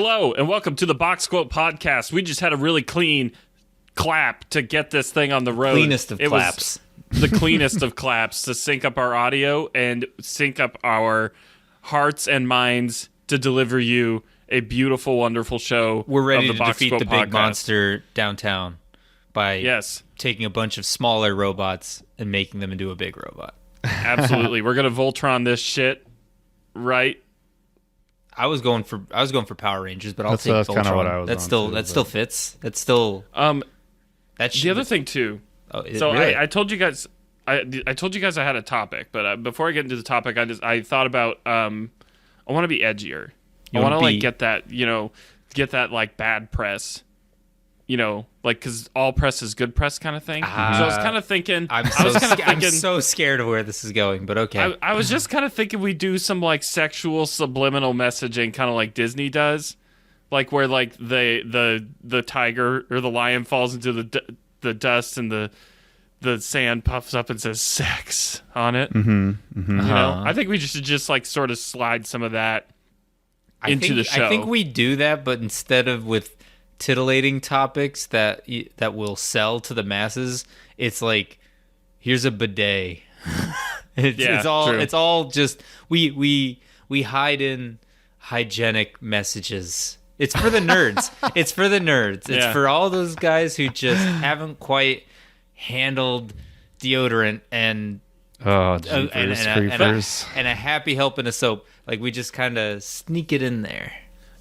Hello, and welcome to the Box Quote Podcast. We just had a really clean clap to get this thing on the road. Cleanest of claps. The cleanest of claps to sync up our audio and sync up our hearts and minds to deliver you a beautiful, wonderful show. We're ready of the to Box defeat Quote the Podcast. big monster downtown by taking a bunch of smaller robots and making them into a big robot. Absolutely. We're going to Voltron this shit, right? I was going for Power Rangers, but I'll take Voltron. Kind of what I was that still fits. That's still the other thing too. Oh, so really? I told you guys I told you guys I had a topic, but before I get into the topic, I thought about I want to be edgier. I want to like get that like bad press. You know, like, because all press is good press kind of thing. So I was kind of thinking... I'm so scared of where this is the but okay. I was just kind of thinking we do some, like, sexual subliminal messaging, kind of like Disney does. Like, where, like, the tiger or the lion falls into the dust and the sand puffs up and says sex on it. Mm-hmm. Mm-hmm. You know? I think we should just, like, sort of slide some of that into the show. I think we do that, but instead of with titillating topics that will sell to the masses, it's like, here's a bidet. It's all just we hide in hygienic messages. It's for the nerds. It's for the nerds. It's for all those guys who just haven't quite handled deodorant and creepers. And a happy helping of soap. Like, we just kind of sneak it in there.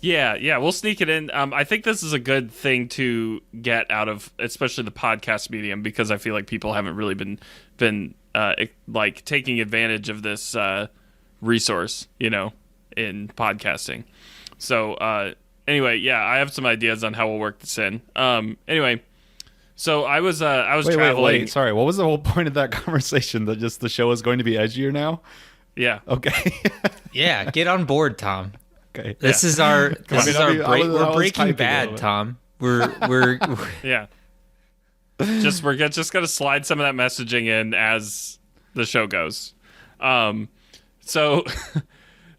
Yeah, we'll sneak it in. I think this is a good thing to get out of, especially the podcast medium, because I feel like people haven't really been like taking advantage of this resource, you know, in podcasting. So anyway, I have some ideas on how we'll work this in. Anyway, so I was traveling. Wait. Sorry, what was the whole point of that conversation? That just the show is going to be edgier now? Yeah. Okay. Yeah, get on board, Tom. Okay. This is our break. We're Breaking Bad, Tom. We're yeah. We're just gonna slide some of that messaging in as the show goes.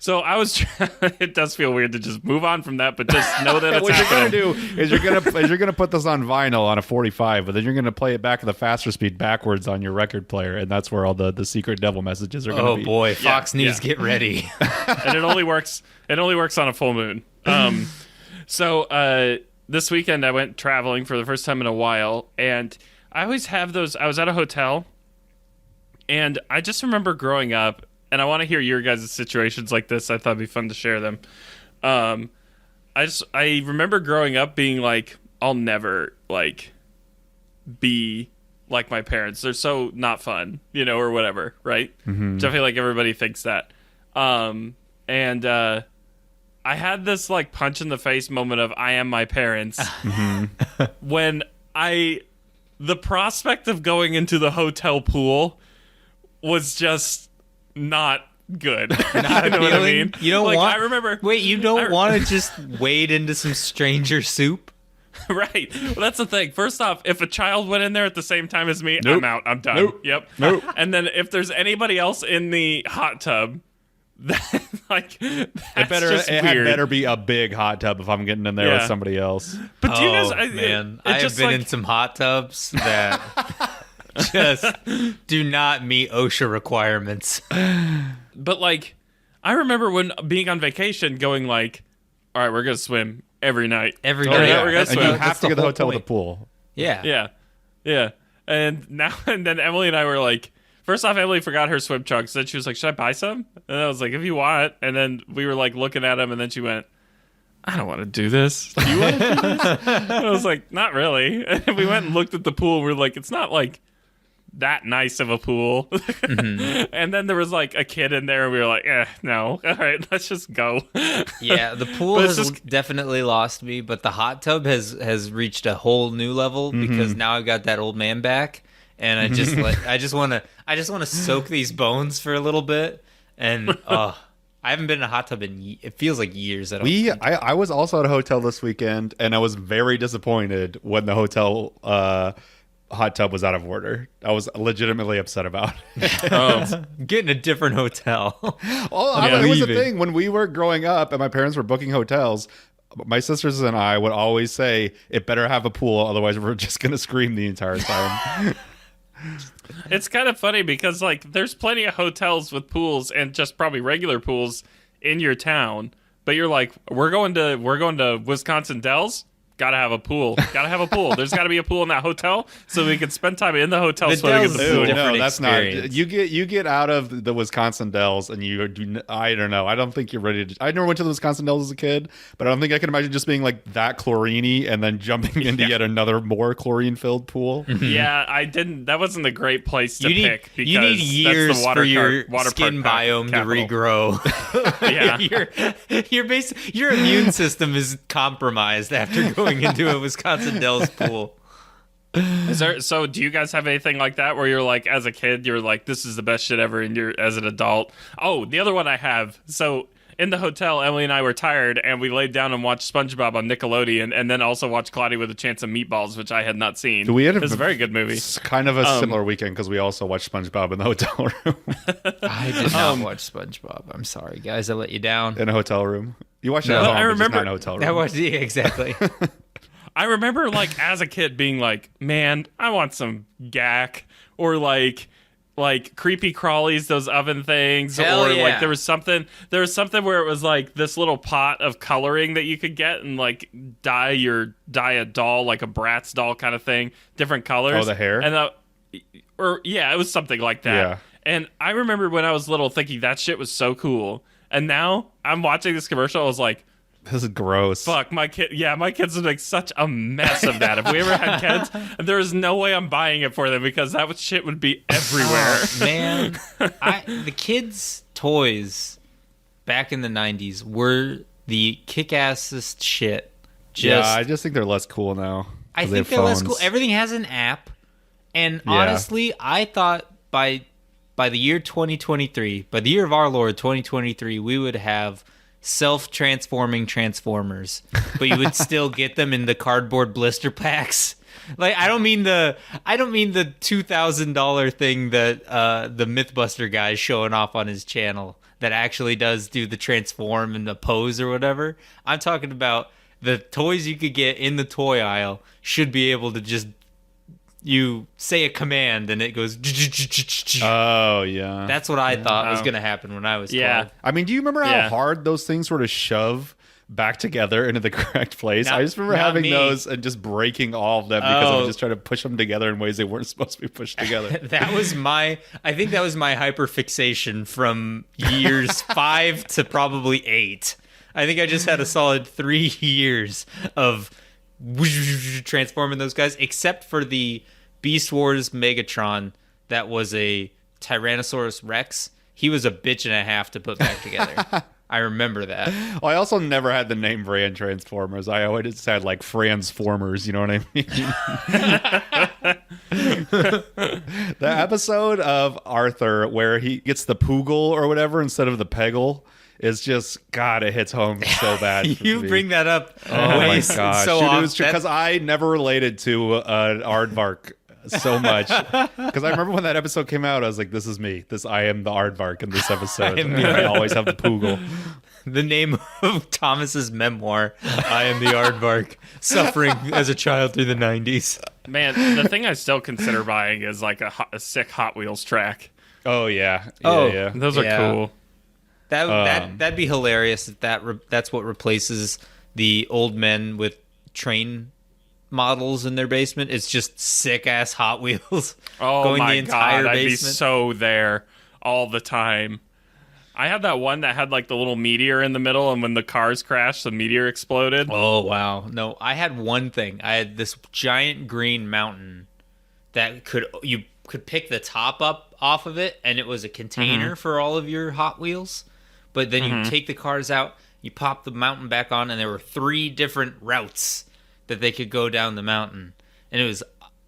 So I was. It does feel weird to just move on from that, but just know that it's what happening. you're gonna do is you're gonna put this on vinyl on a 45, but then you're gonna play it back at the faster speed backwards on your record player, and that's where all the secret devil messages are gonna be. Oh boy, Fox News, get ready! And it only works on a full moon. So this weekend I went traveling for the first time in a while, and I always have those. I was at a hotel, and I just remember growing up. And I want to hear your guys' situations like this. I thought it'd be fun to share them. I remember growing up being like, I'll never like be like my parents. They're so not fun, you know, or whatever, right? Mm-hmm. Which I feel like everybody thinks that. And I had this like punch in the face moment of I am my parents when the prospect of going into the hotel pool was just not good. Not you know what I mean? You don't like, want. I remember. Wait, you don't want to just wade into some stranger soup? Right. Well, that's the thing. First off, if a child went in there at the same time as me, Nope. I'm out. I'm done. Nope. Yep. Nope. And then if there's anybody else in the hot tub, that like that's just it weird. better be a big hot tub if I'm getting in there with somebody else. But do you guys? I have been in some hot tubs that just do not meet OSHA requirements. But like, I remember when being on vacation, going like, "All right, we're gonna swim every night. Every night, night. we're gonna And swim." you have to get to the hotel with a pool. Yeah. Yeah. And then Emily and I were like, first off, Emily forgot her swim trunks. Then she was like, "Should I buy some?" And I was like, "If you want." And then we were like looking at them, and then she went, "I don't want to do this. Do you want to do this?" And I was like, "Not really." And we went and looked at the pool. And we were like, "It's not like that nice of a pool." Mm-hmm. And then there was like a kid in there, and we were like, no. All right, let's just go. Yeah, the pool has definitely lost me, but the hot tub has reached a whole new level because now I've got that old man back, and I just want to soak these bones for a little bit, and I haven't been in a hot tub in it feels like years. I was also at a hotel this weekend, and I was very disappointed when the hotel hot tub was out of order. I was legitimately upset about it. Getting a different hotel. It was the thing when we were growing up and my parents were booking hotels. my sisters and I would always say, it better have a pool, otherwise we're just going to scream the entire time. It's kind of funny because, like, there's plenty of hotels with pools and just probably regular pools in your town. But you're like, we're going to Wisconsin Dells. Gotta have a pool. There's got to be a pool in that hotel so we can spend time in the hotel swimming in the pool. No, that's not. You get out of the Wisconsin Dells and you do. I don't know. I don't think you're ready to. I never went to the Wisconsin Dells as a kid, but I don't think I can imagine just being like that chlorine-y and then jumping into yet another more chlorine-filled pool. Yeah, I didn't. That wasn't a great place to pick because you need years that's the for your skin biome capital. to regrow. Yeah, your immune system is compromised after going into a Wisconsin Dells pool. So do you guys have anything like that where you're like, as a kid, you're like, this is the best shit ever, and you're as an adult? Oh, the other one I have. So in the hotel, Emily and I were tired, and we laid down and watched SpongeBob on Nickelodeon, and then also watched Cloudy with a Chance of Meatballs, which I had not seen. It was a very good movie. It's kind of a similar weekend because we also watched SpongeBob in the hotel room. I did not watch SpongeBob. I'm sorry, guys. I let you down. In a hotel room. You watched it at home, I remember, not in a hotel room. I watched it, exactly. I remember, like, as a kid being like, man, I want some gack, or like creepy crawlies, those oven things. Hell or yeah. like there was something where it was like this little pot of coloring that you could get and like dye a doll, like a Bratz doll kind of thing, different colors. Oh, the hair? And it was something like that. Yeah. And I remember when I was little thinking that shit was so cool. And now I'm watching this commercial, I was like, this is gross. fuck, my kids would make such a mess of that. If we ever had kids, there is no way I'm buying it for them because that shit would be everywhere. Oh, man, the kids' toys back in the 90s were the kick-assest shit. I just think they're less cool now. I think they're less cool. Everything has an app. And honestly, I thought by the year 2023, by the year of our Lord 2023, we would have self-transforming Transformers, but you would still get them in the cardboard blister packs. Like, I don't mean the $2,000 thing that the Mythbuster guy is showing off on his channel that actually does do the transform and the pose or whatever. I'm talking about the toys you could get in the toy aisle should be able to just, you say a command and it goes. Oh, yeah. That's what I thought was going to happen when I was 12. Yeah. I mean, do you remember how hard those things were to shove back together into the correct place? I just remember having those and just breaking all of them because I was just trying to push them together in ways they weren't supposed to be pushed together. I think that was my hyperfixation from years 5 to probably 8. I think I just had a solid 3 years of transforming those guys, except for the Beast Wars Megatron that was a Tyrannosaurus Rex. He was a bitch and a half to put back together. I remember that. Well, I also never had the name Fran Transformers. I always just had like Fransformers, you know what I mean? The episode of Arthur where he gets the Poogle or whatever instead of the Peggle is just, God, it hits home so bad. You bring that up. Oh my gosh. So often. Because I never related to Aardvark so much. Because I remember when that episode came out, I was like, this is me. I am the Aardvark in this episode. I always have the Poogle. The name of Thomas's memoir, I Am the Aardvark, suffering as a child through the 90s. Man, the thing I still consider buying is like a sick Hot Wheels track. Oh, yeah. Yeah. Those are cool. That'd be hilarious if that's what replaces the old men with train models in their basement. It's just sick ass Hot Wheels. Oh going my the entire god, I'd be basement. so there all the time. I had that one that had like the little meteor in the middle, and when the cars crashed, the meteor exploded. Oh wow, no! I had one thing. I had this giant green mountain that you could pick the top up off of it, and it was a container for all of your Hot Wheels. But then you take the cars out, you pop the mountain back on, and there were 3 different routes that they could go down the mountain. And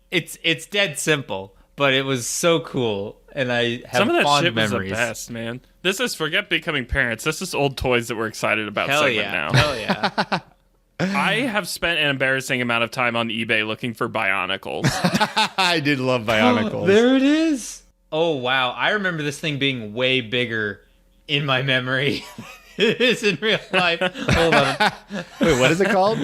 it's dead simple, but it was so cool, and I have some of that fond shit memories. was the best, man. This is forget becoming parents. This is old toys that we're excited about. Hell segment yeah! now. Hell yeah! I have spent an embarrassing amount of time on eBay looking for Bionicles. I did love Bionicles. Oh, there it is. Oh wow! I remember this thing being way bigger in my memory it is in real life. Hold on. Wait, what is it called?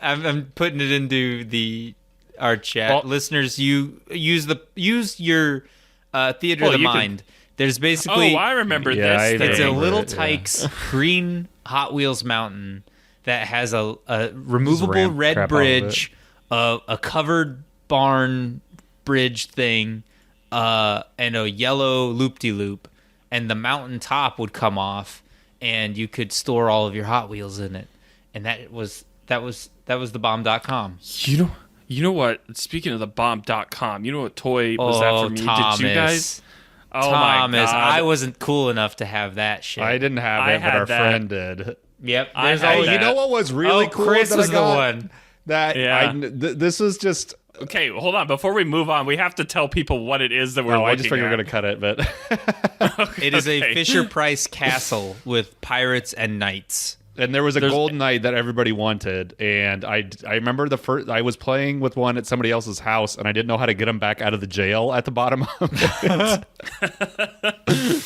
I'm putting it into our chat. Well, listeners, you use your theater of the mind. There's basically I remember Yeah, this. I it's a remember little it, yeah. Tykes green Hot Wheels mountain that has a removable ramp red crap out of bridge, a covered barn bridge thing, and a yellow loop-de-loop, and the mountain top would come off, and you could store all of your Hot Wheels in it, and that was the bomb.com. You know what? Speaking of the bomb.com, you know what toy was that for me? Thomas. Did you guys? Oh Thomas, my God. I wasn't cool enough to have that shit. I didn't have I it, but had our that. friend did. Yep. I There's had always that. You know what was really cool? Chris that was I got? the one. That Yeah. this was just. Okay, hold on. Before we move on, we have to tell people what it is that we're Oh, looking I just figured we at. were gonna cut it, but It is a Okay. Fisher-Price castle with pirates and knights. and there was a gold knight that everybody wanted, and I remember I was playing with one at somebody else's house, and I didn't know how to get him back out of the jail at the bottom of it.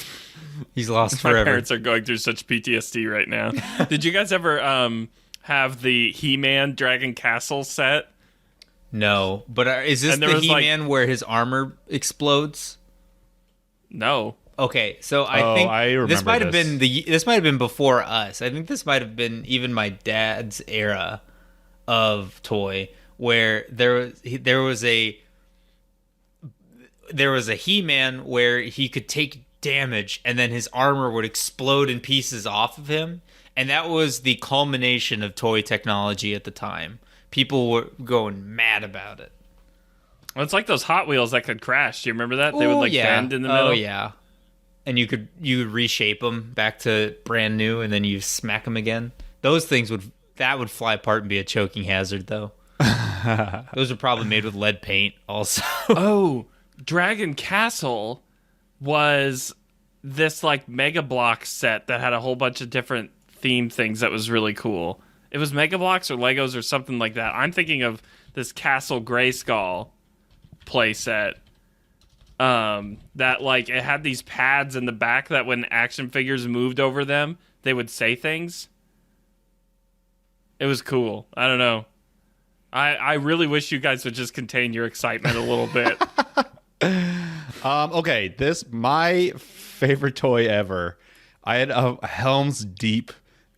He's lost My forever. parents are going through such PTSD right now. Did you guys ever have the He-Man Dragon Castle set? No, but is this And there the was, He-Man where his armor explodes? No. Okay, so Oh, I think I remember this might have this. been this might have been before us. I think this might have been even my dad's era of toy, where there was a He-Man where he could take damage and then his armor would explode in pieces off of him, and that was the culmination of toy technology at the time. People were going mad about it. Well, it's like those Hot Wheels that could crash. Do you remember that? They would Oh, like yeah. bend in the middle. Oh yeah, and you could reshape them back to brand new, and then you smack them again. Those things would fly apart and be a choking hazard, though. Those are probably made with lead paint, also. Oh, Dragon Castle was this like Mega Block set that had a whole bunch of different theme things that was really cool. It was Mega Blocks or Legos or something like that. I'm thinking of this Castle Grayskull play set. That like it had these pads in the back that when action figures moved over them, they would say things. It was cool. I don't know. I really wish you guys would just contain your excitement a little bit. Okay, my favorite toy ever. I had a Helm's Deep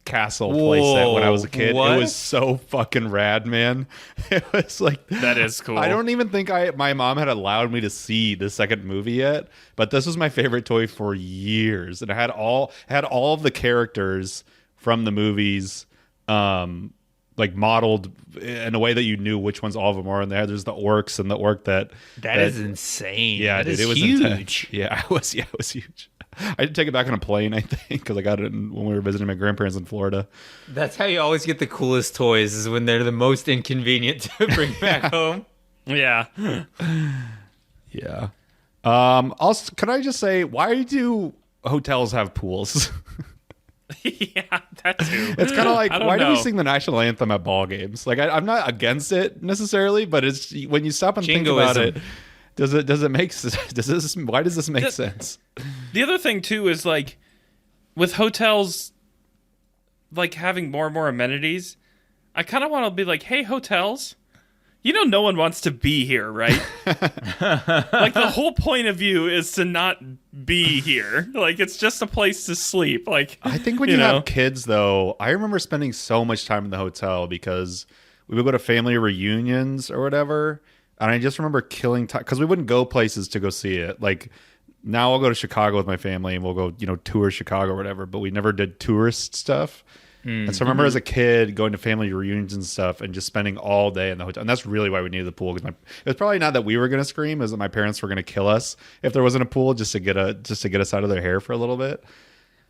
castle playset when I was a kid. What? It was so fucking rad, man. It was like That is cool. I don't even think my mom had allowed me to see the second movie yet, but this was my favorite toy for years, and it had all of the characters from the movies, like modeled in a way that you knew which ones all of them are in there. There's the orcs and the orc that is insane. yeah, That dude, is it was huge. intense. Yeah, it was huge. I did take it back on a plane, I think, because I got it when we were visiting my grandparents in Florida. That's how you always get the coolest toys, is when they're the most inconvenient to bring back home. Yeah. Yeah. Also, can I just say, why do hotels have pools? Yeah, that too. It's kind of like, I don't why do we know. sing the national anthem at ball games? Like, I'm not against it necessarily, but it's when you stop and think about Jingoism. it. Does it make why does this make sense? The other thing too is like with hotels like having more and more amenities, I kind of want to be like, "Hey hotels, you know no one wants to be here, right?" Like the whole point of you is to not be here. Like it's just a place to sleep. Like I think when you have kids, though, I remember spending so much time in the hotel because we would go to family reunions or whatever. And I just remember killing time because we wouldn't go places to go see it. Like now I'll go to Chicago with my family and we'll go, tour Chicago or whatever, but we never did tourist stuff. And so I remember as a kid going to family reunions and stuff and just spending all day in the hotel. And that's really why we needed the pool. Because it was probably not that we were going to scream, it was that my parents were going to kill us if there wasn't a pool just to get us out of their hair for a little bit.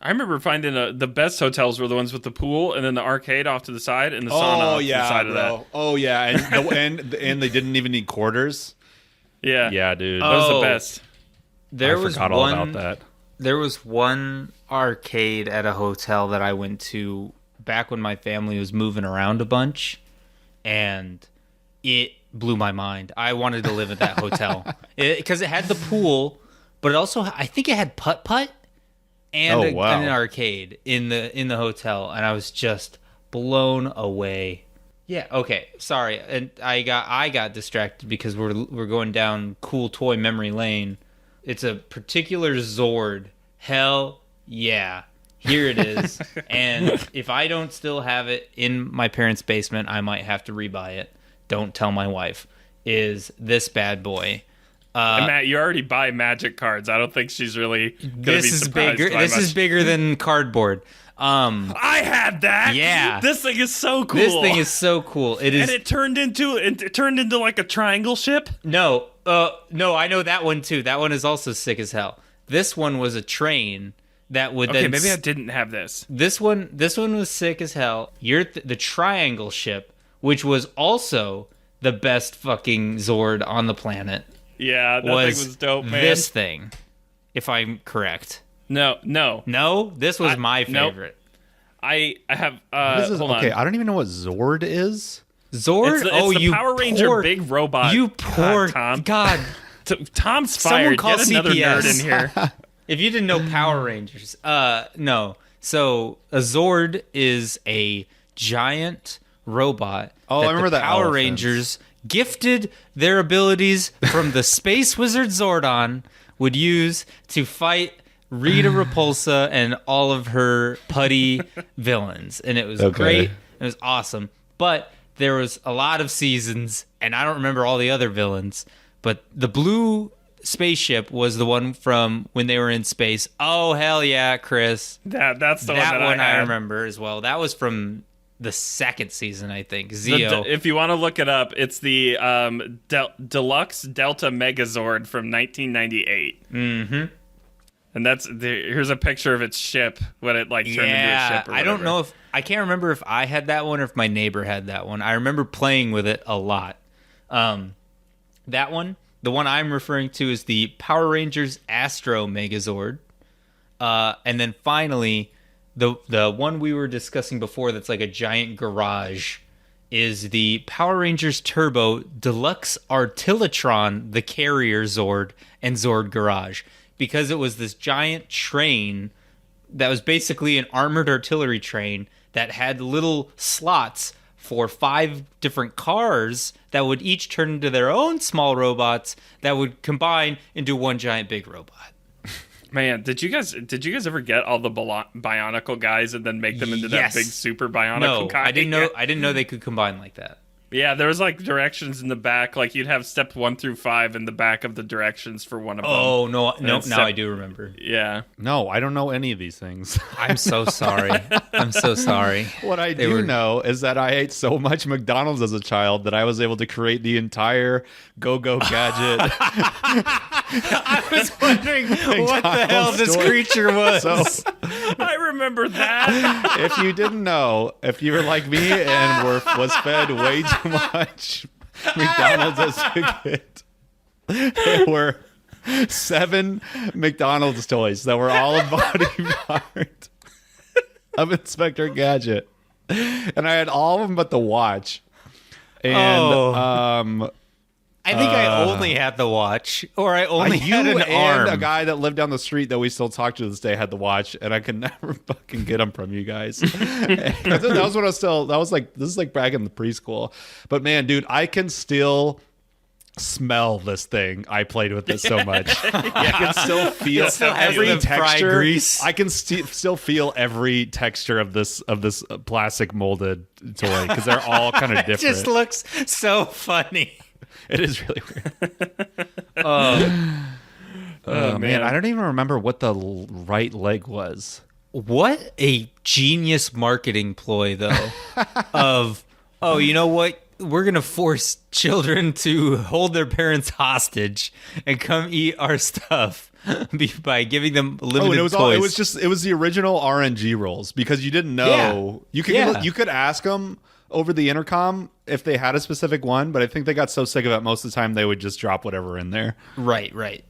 I remember finding the best hotels were the ones with the pool and then the arcade off to the side and the sauna off to the side of that. Oh yeah, and they didn't even need quarters. Yeah. Yeah, dude. That was Oh. the best. There I was forgot all about that. There was one arcade at a hotel that I went to back when my family was moving around a bunch, and it blew my mind. I wanted to live at that hotel because it had the pool, but it also I think it had putt-putt. and an arcade in the hotel, and I was just blown away. Yeah, okay, sorry, and I got distracted because we're going down cool toy memory lane. It's a particular Zord. Hell yeah. Here it is. And if I don't still have it in my parents' basement, I might have to rebuy it. Don't tell my wife. Is this bad boy. And Matt, you already buy Magic cards. I don't think she's really going to be surprised. This is bigger than cardboard. I had that. Yeah. This thing is so cool. It is. And it turned into like a triangle ship? No, I know that one too. That one is also sick as hell. This one was a train that would then... Okay, maybe I didn't have this. This one was sick as hell. The triangle ship, which was also the best fucking Zord on the planet. Yeah, that thing was dope, man. This thing, if I'm correct. No. This was my favorite. I have... hold okay, on. I don't even know what Zord is. Zord? It's the Power Ranger big robot. You poor... Tom. God. Tom's fired. Get another nerd in here. If you didn't know Power Rangers, no. So a Zord is a giant robot. Oh, I remember that. Power Rangers gifted their abilities from the Space Wizard Zordon would use to fight Rita Repulsa and all of her putty villains, and it was great. It was awesome, but there was a lot of seasons, and I don't remember all the other villains. But the blue spaceship was the one from when they were in space. Oh hell yeah, Chris! That's the one I remember as well. That was from the second season, I think. Zeo. If you want to look it up, it's the Deluxe Delta Megazord from 1998. Mm-hmm. And here's a picture of its ship when it turned into a ship. Or I don't know I can't remember if I had that one or if my neighbor had that one. I remember playing with it a lot. That one. The one I'm referring to is the Power Rangers Astro Megazord. And then finally, the one we were discussing before that's like a giant garage is the Power Rangers Turbo Deluxe Artillotron, the Carrier Zord, and Zord Garage. Because it was this giant train that was basically an armored artillery train that had little slots for 5 different cars that would each turn into their own small robots that would combine into one giant big robot. Man, did you guys ever get all the Bionicle guys and then make them into that big super Bionicle guy? I didn't know they could combine like that. Yeah, there was directions in the back. Like you'd have step 1 through 5 in the back of the directions for one of them. Oh no! Now I do remember. Yeah. No, I don't know any of these things. I'm so sorry. I'm so sorry. What I do know is that I ate so much McDonald's as a child that I was able to create the entire Go-Go Gadget. I was wondering what the hell this creature was. So, I remember that. If you didn't know, if you were like me and was fed way too much McDonald's as a kid, there were 7 McDonald's toys that were all a body part of Inspector Gadget, and I had all of them but the watch. And I think I only had the watch, or I only had an arm. A guy that lived down the street that we still talk to this day had the watch, and I could never fucking get them from you guys. That was when I was still. That was like this is like back in the preschool. But man, dude, I can still smell this thing. I played with it so much. I can still feel every texture. I can still feel every texture of this plastic molded toy because they're all kind of different. It just looks so funny. It is really weird. Oh man, I don't even remember what the right leg was. What a genius marketing ploy, though. You know what? We're going to force children to hold their parents hostage and come eat our stuff by giving them limited toys. It was the original RNG rules because you didn't know. Yeah. You could ask them over the intercom if they had a specific one, but I think they got so sick of it most of the time they would just drop whatever in there. Right.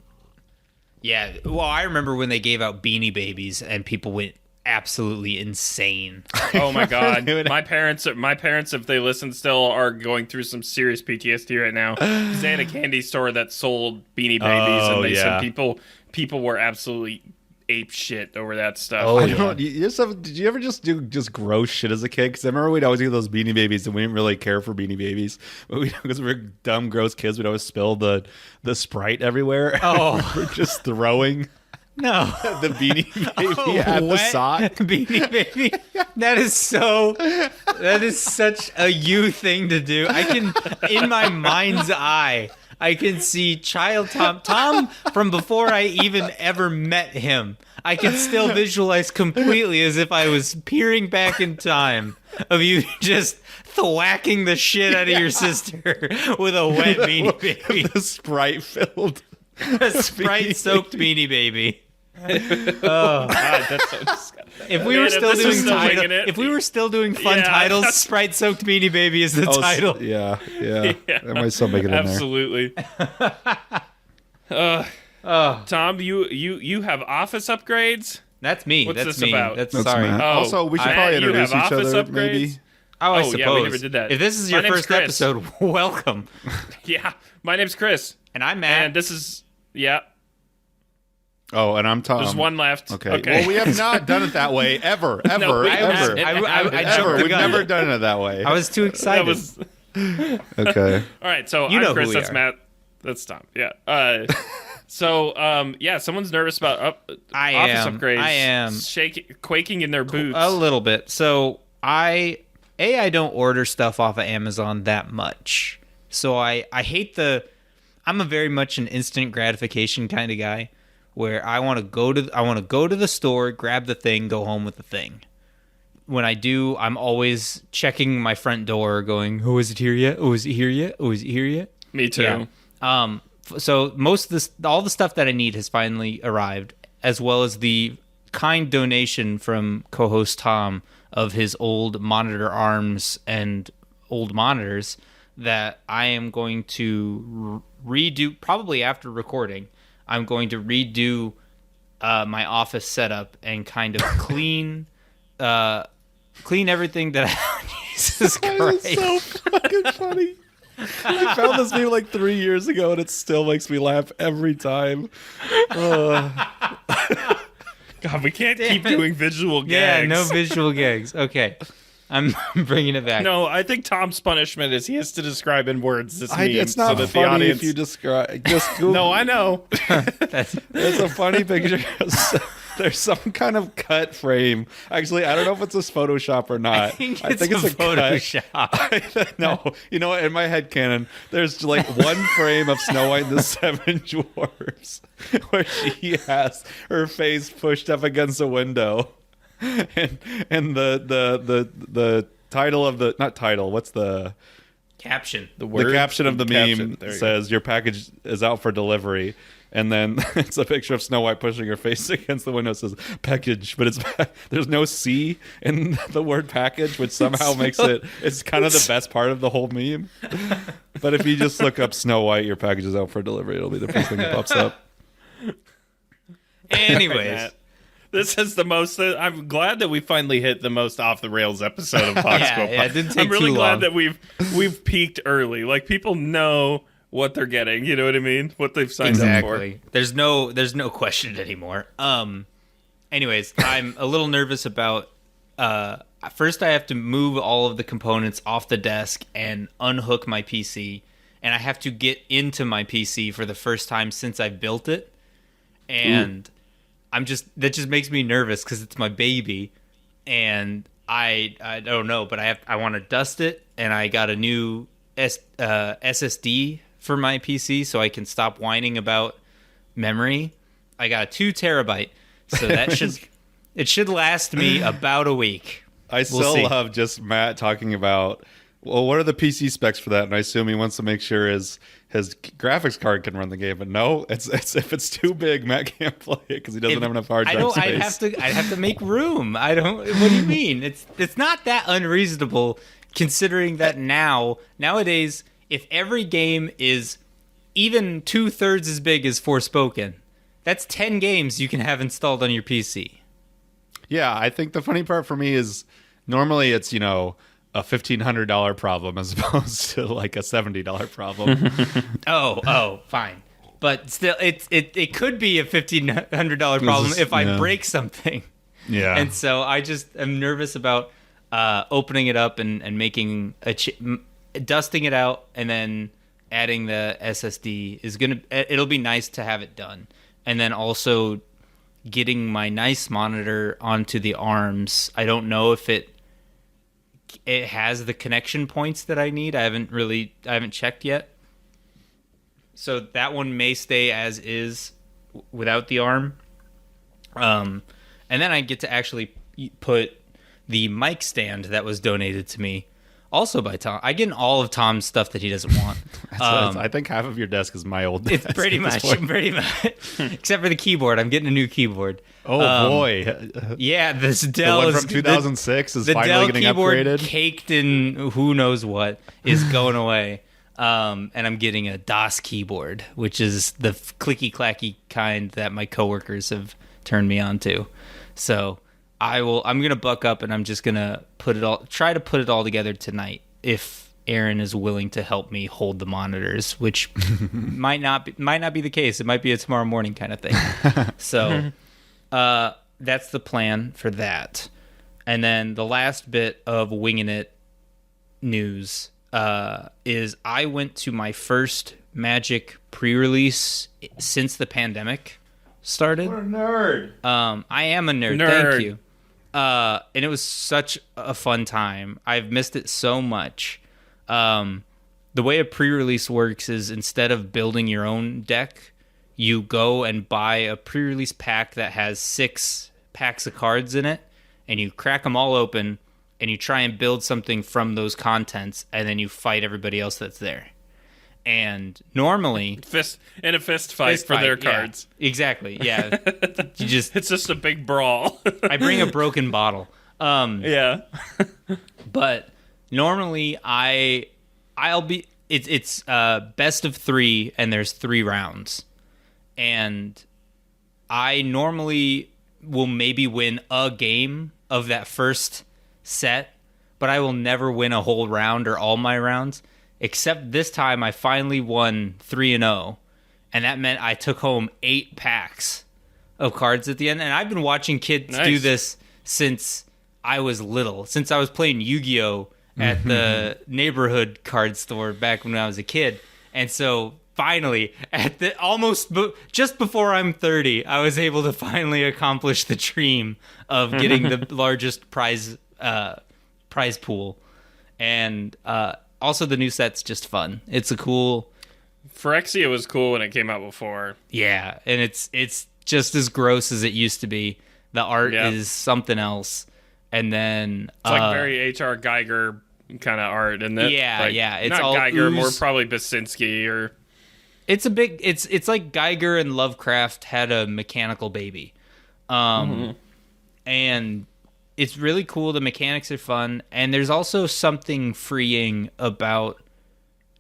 Yeah. Well, I remember when they gave out Beanie Babies and people went absolutely insane. Oh my god. My parents, if they listen still, are going through some serious PTSD right now. Because they had a candy store that sold Beanie Babies, and they said people were absolutely ape shit over that stuff. Oh, did you ever just do just gross shit as a kid? Because I remember we'd always get those Beanie Babies, and we didn't really care for Beanie Babies. But because we were dumb, gross kids, we'd always spill the Sprite everywhere. Oh. We're just throwing the Beanie Baby at the sock. Beanie Baby. That is such a you thing to do. I can, in my mind's eye, I can see child Tom from before I even ever met him. I can still visualize completely as if I was peering back in time of you just thwacking the shit out of your sister with a wet Beanie Baby. The Sprite-filled. A Sprite-soaked Beanie Baby. God, that's so disgusting. If we were still doing fun titles, Sprite-soaked Beanie Baby is the title. Yeah. I might still make it in there. Absolutely. Tom, you have office upgrades? That's me. What's That's this me. about? That's That's sorry. Matt. Also, we should Matt, probably you introduce have each office other, upgrades? maybe. Oh, I Oh, suppose. yeah, we never did that. If this is My your name's first Chris. episode, welcome. Yeah, my name's Chris. And I'm Matt. And this is, yeah, Oh, and I'm Tom. there's one left. Okay. Well, we have not done it that way ever. No, we Ever. haven't. I jumped Ever. the We've gun. never done it that way. I was too That excited. was, Okay. all right, so You know I'm Chris, who we that's are. Matt, that's Tom. Yeah. Someone's nervous about office upgrades. I am. Quaking in their boots. A little bit. So I don't order stuff off of Amazon that much. So I hate I'm a very much an instant gratification kind of guy, where I want to go to the store, grab the thing, go home with the thing. When I do, I'm always checking my front door, going, "Oh, is it here yet? Oh, is it here yet? Oh, is it here yet?" Me too. Yeah. So most of this, all the stuff that I need has finally arrived, as well as the kind donation from co-host Tom of his old monitor arms and old monitors that I am going to redo probably after recording. I'm going to redo my office setup and kind of clean everything that Jesus Christ. It's so fucking funny. I found this meme like 3 years ago, and it still makes me laugh every time. God, we can't keep doing visual gags. Yeah, no visual gags. Okay. I'm bringing it back. No, I think Tom's punishment is he has to describe in words this meme. It's not so that funny the audience... if you describe. Just Google. No, I know. It's a funny picture. There's some kind of cut frame. Actually, I don't know if it's a Photoshop or not. I think it's a Photoshop. No, you know what? In my head canon, there's like one frame of Snow White and the Seven Dwarfs where she has her face pushed up against a window, and the title of the not title. What's the Caption. the caption of the meme says your package is out for delivery, and then it's a picture of Snow White pushing her face against the window. It says package, but there's no C in the word package, which somehow makes it's kind of the best part of the whole meme. But if you just look up Snow White, your package is out for delivery, it'll be the first thing that pops up. Anyways. This is the most. I'm glad that we finally hit the most off the rails episode of Boxquotepod. Yeah, it didn't take I'm really too glad long. that we've peaked early. Like people know what they're getting. You know what I mean? What they've signed Exactly. up for. There's no question anymore. Anyways, I'm a little nervous about first I have to move all of the components off the desk and unhook my PC, and I have to get into my PC for the first time since I built it. And that just makes me nervous because it's my baby, and I don't know, but I want to dust it, and I got a new SSD for my PC so I can stop whining about memory. I got a 2 terabyte, so that should last me about a week. I still love just Matt talking about, well, what are the PC specs for that? And I assume he wants to make sure his graphics card can run the game. But no, it's if it's too big, Matt can't play it because he doesn't have enough hard drive space. I'd have to make room. I don't. What do you mean? It's not that unreasonable, considering that nowadays, if every game is even 2/3 as big as Forspoken, that's 10 games you can have installed on your PC. Yeah, I think the funny part for me is normally it's, a $1,500 problem as opposed to like a $70 problem. Oh, fine. But still, it could be a $1,500 problem if I break something. Yeah. And so I just am nervous about opening it up and making dusting it out and then adding the SSD it'll be nice to have it done. And then also getting my nice monitor onto the arms. I don't know if it has the connection points that I need. I haven't checked yet. So that one may stay as is without the arm. And then I get to actually put the mic stand that was donated to me, also by Tom. I get all of Tom's stuff that he doesn't want. I think half of your desk is my old desk. It's pretty much. Except for the keyboard. I'm getting a new keyboard. Oh, boy. Yeah, this Dell the one from 2006 is finally Dell getting keyboard upgraded. Caked in who knows what is going away. And I'm getting a DOS keyboard, which is the clicky-clacky kind that my coworkers have turned me on to. So I'm going to buck up and I'm just going to try to put it all together tonight if Aaron is willing to help me hold the monitors, which might not be the case. It might be a tomorrow morning kind of thing. So that's the plan for that. And then the last bit of Winging It news is I went to my first Magic pre-release since the pandemic started. What a nerd. I am a nerd. Thank you. And it was such a fun time. I've missed it so much. The way a pre-release works is instead of building your own deck, you go and buy a pre-release pack that has 6 packs of cards in it, and you crack them all open, and you try and build something from those contents, and then you fight everybody else that's there. And normally... In a fist fight for their cards. Yeah, exactly, yeah. It's just a big brawl. I bring a broken bottle. Yeah. But normally I'll be... It's best of 3, and there's 3 rounds. And I normally will maybe win a game of that first set, but I will never win a whole round or all my rounds, except this time I finally won 3-0, and that meant I took home 8 packs of cards at the end. And I've been watching kids do this since I was little, since I was playing Yu-Gi-Oh at the neighborhood card store back when I was a kid. And so finally, just before I'm 30, I was able to finally accomplish the dream of getting the largest prize pool. And also the new set's just fun. It's a cool... Phyrexia was cool when it came out before. Yeah, and it's just as gross as it used to be. The art is something else. And then... It's like very H.R. Geiger kind of art, isn't it? Yeah, like, yeah. It's not all Geiger, ooze. more probably Basinski or... It's a big... It's like Geiger and Lovecraft had a mechanical baby. And it's really cool. The mechanics are fun. And there's also something freeing about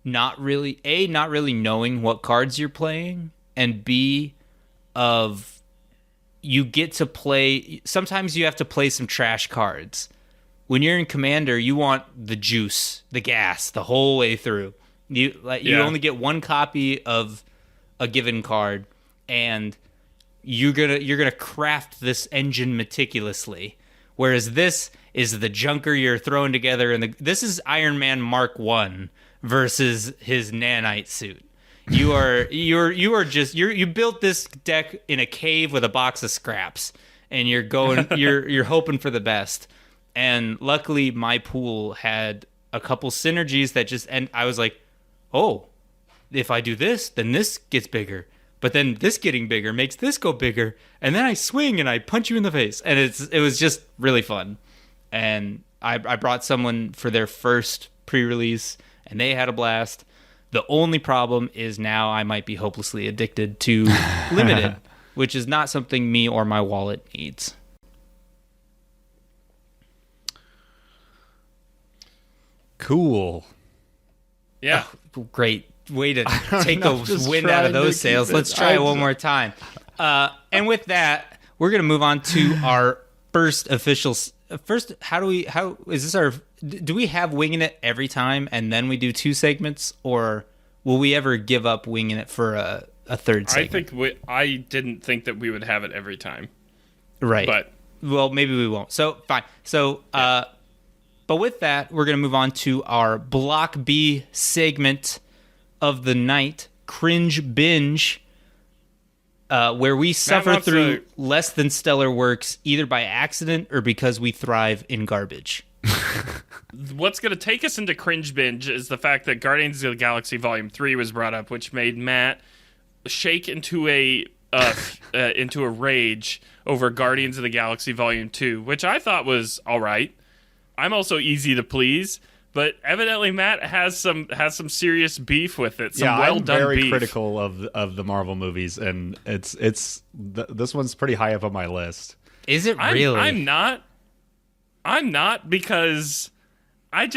not really knowing what cards you're playing, and B, you get to play... Sometimes you have to play some trash cards. When you're in Commander, you want the juice, the gas, the whole way through. You only get one copy of a given card, and you're gonna craft this engine meticulously. Whereas this is the junker you're throwing together, and this is Iron Man Mark 1 versus his nanite suit. You built this deck in a cave with a box of scraps, and you're hoping for the best. And luckily, my pool had a couple synergies that and I was like, oh, if I do this, then this gets bigger. But then this getting bigger makes this go bigger, and then I swing and I punch you in the face, and it was just really fun. And I brought someone for their first pre-release, and they had a blast. The only problem is now I might be hopelessly addicted to Limited, which is not something me or my wallet needs. Cool. Yeah. Oh, great way to take the wind out of those sails. Let's try it one more time. And with that, we're going to move on to our first official... First, do we have Winging It every time and then we do 2 segments, or will we ever give up Winging It for a a third segment. I didn't think that we would have it every time. Right. But well, maybe we won't. So fine. So but with that, we're going to move on to our Block B segment of the night, Cringe Binge, where we suffer through less than stellar works either by accident or because we thrive in garbage. What's going to take us into Cringe Binge is the fact that Guardians of the Galaxy Volume 3 was brought up, which made Matt shake into a rage over Guardians of the Galaxy Volume 2, which I thought was all right. I'm also easy to please, but evidently Matt has some serious beef with it. I'm very critical of the Marvel movies, and this one's pretty high up on my list. Is it really? I'm not because I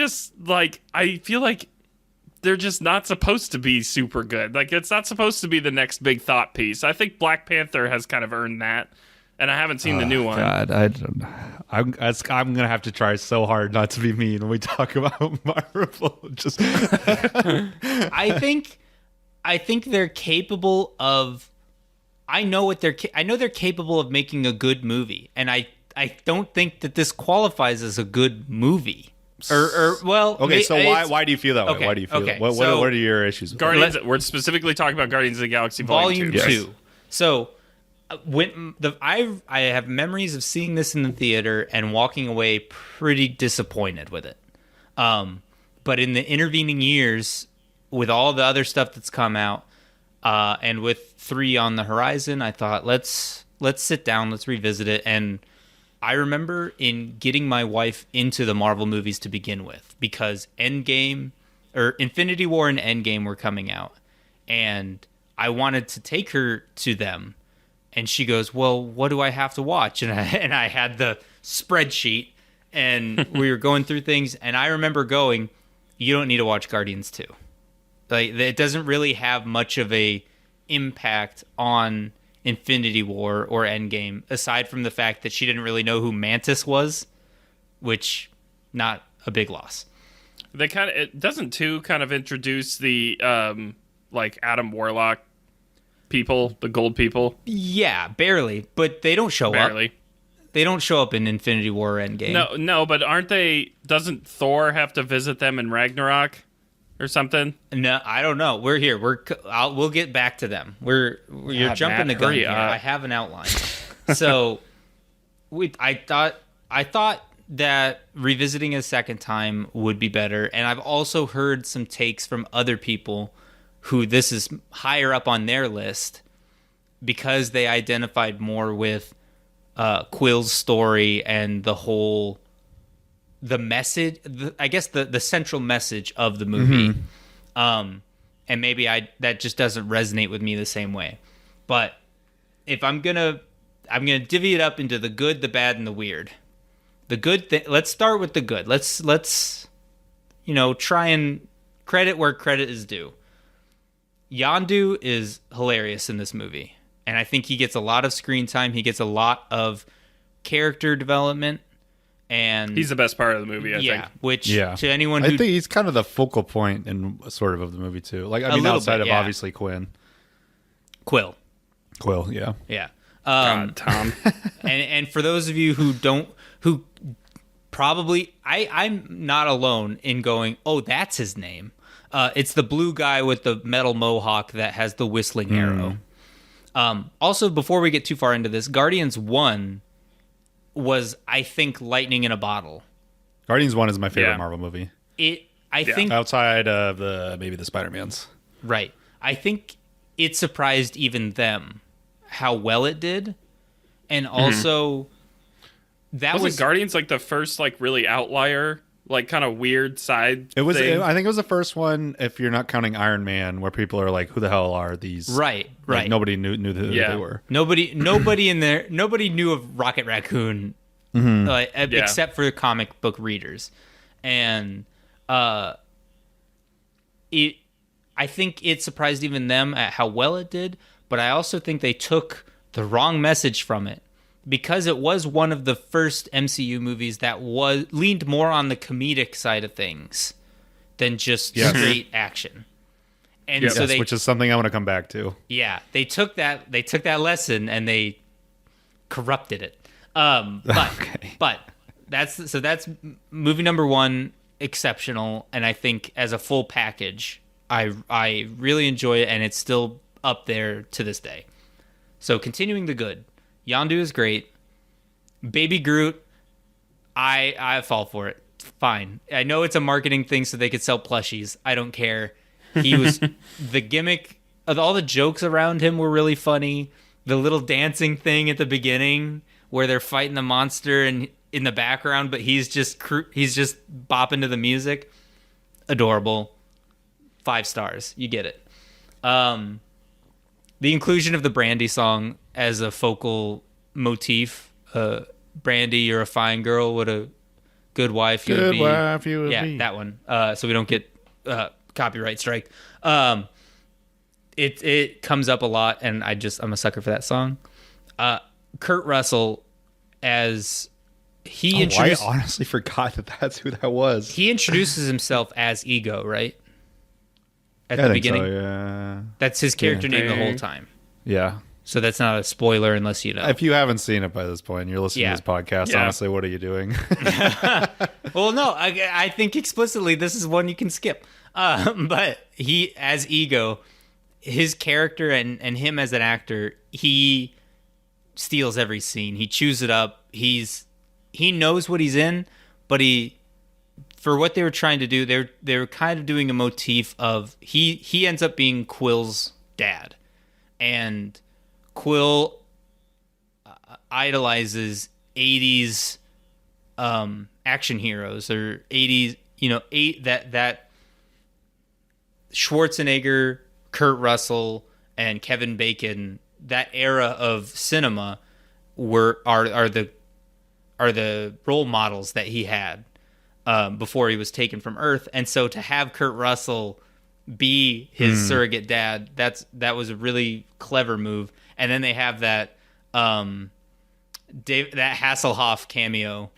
feel like they're just not supposed to be super good. Like, it's not supposed to be the next big thought piece. I think Black Panther has kind of earned that, and I haven't seen the new one. God, I'm gonna have to try so hard not to be mean when we talk about Marvel. Just, I think they're capable of. I know they're capable of making a good movie, and I don't think that this qualifies as a good movie. Okay, so why do you feel that way? Why do you feel that? What are your issues with Guardians? We're specifically talking about Guardians of the Galaxy Volume 2. Yes. So I have memories of seeing this in the theater and walking away pretty disappointed with it. But in the intervening years, with all the other stuff that's come out, and with 3 on the horizon, I thought let's sit down, let's revisit it. And I remember in getting my wife into the Marvel movies to begin with, because Infinity War and Endgame were coming out, and I wanted to take her to them, and she goes, "Well, what do I have to watch?" And I had the spreadsheet, and we were going through things, and I remember going, "You don't need to watch Guardians 2. Like, it doesn't really have much of a impact on Infinity War or Endgame, aside from the fact that she didn't really know who Mantis was, which, not a big loss." It doesn't too kind of introduce the Adam Warlock people, the gold people. Yeah, barely, but they don't show up. They don't show up in Infinity War or Endgame. No, but doesn't Thor have to visit them in Ragnarok or something? No, I don't know. We're here. We'll get back to them. You're jumping the gun here. I have an outline. So, I thought that revisiting a second time would be better, and I've also heard some takes from other people who this is higher up on their list because they identified more with Quill's story and the message, I guess the central message of the movie. Mm-hmm. And maybe that just doesn't resonate with me the same way. But if I'm gonna divvy it up into the good, the bad, and the weird. The good thing. Let's start with the good. Let's try and credit where credit is due. Yondu is hilarious in this movie, and I think he gets a lot of screen time. He gets a lot of character development, and he's the best part of the movie. I think. Which to anyone who I think he's kind of the focal point in sort of the movie too. Like, I mean, outside of obviously Quill, yeah. God, Tom. and for those of you who probably I'm not alone in going, oh, that's his name. It's the blue guy with the metal mohawk that has the whistling arrow. Also, before we get too far into this, Guardians 1 was, I think, lightning in a bottle. Guardians 1 is my favorite Marvel movie. I think outside of maybe the Spider-Mans. Right. I think it surprised even them how well it did, and also that was Guardians like the first really outlier, like kind of weird side. It was. thing? I think it was the first one, if you're not counting Iron Man, where people are like, "Who the hell are these?" Right. Like, nobody knew who they were. Nobody in there. Nobody knew of Rocket Raccoon, except for comic book readers, and I think it surprised even them at how well it did. But I also think they took the wrong message from it, because it was one of the first MCU movies that leaned more on the comedic side of things than just straight action. And so which is something I want to come back to. Yeah, they took that lesson and they corrupted it. But that's movie number one, exceptional, and I think as a full package, I really enjoy it, and it's still up there to this day. So continuing the good, Yondu is great. Baby Groot, I fall for it. Fine. I know it's a marketing thing so they could sell plushies. I don't care. He was the gimmick of all the jokes around him were really funny. The little dancing thing at the beginning where they're fighting the monster and in the background, but he's just bopping to the music. Adorable. 5 stars. You get it. The inclusion of the Brandy song as a focal motif. Brandy, you're a fine girl. What a good wife you would be. Good wife you would be. Yeah, that one. So we don't get copyright strike. It comes up a lot, and I'm a sucker for that song. Kurt Russell, as he introduced, I honestly forgot that's who that was. He introduces himself as Ego, right? At the beginning. So, yeah. That's his character name the whole time. Yeah. So that's not a spoiler unless you know. If you haven't seen it by this point, you're listening to this podcast. Yeah. Honestly, what are you doing? Well, no, I think explicitly this is one you can skip. But he, as Ego, his character and him as an actor, he steals every scene. He chews it up. He knows what he's in, but for what they were trying to do, they were kind of doing a motif of he ends up being Quill's dad, and Quill idolizes 80s action heroes or 80s, that Schwarzenegger, Kurt Russell, and Kevin Bacon, that era of cinema are the role models that he had before he was taken from Earth. And so to have Kurt Russell be his surrogate dad, that was a really clever move. And then they have that that Hasselhoff cameo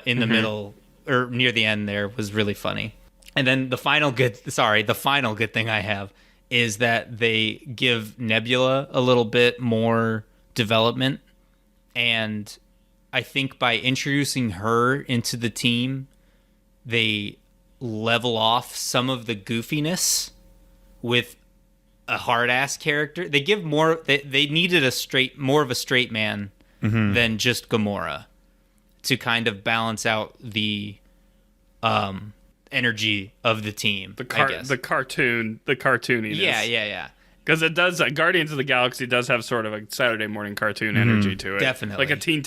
in the middle or near the end there was really funny. And then the final good thing I have is that they give Nebula a little bit more development. And I think by introducing her into the team, they level off some of the goofiness with a hard-ass character. They give more. They needed more of a straight man than just Gamora to kind of balance out the energy of the team. The cartooniness. Yeah. Because it does. Guardians of the Galaxy does have sort of a Saturday morning cartoon energy to it. Definitely, like a Teen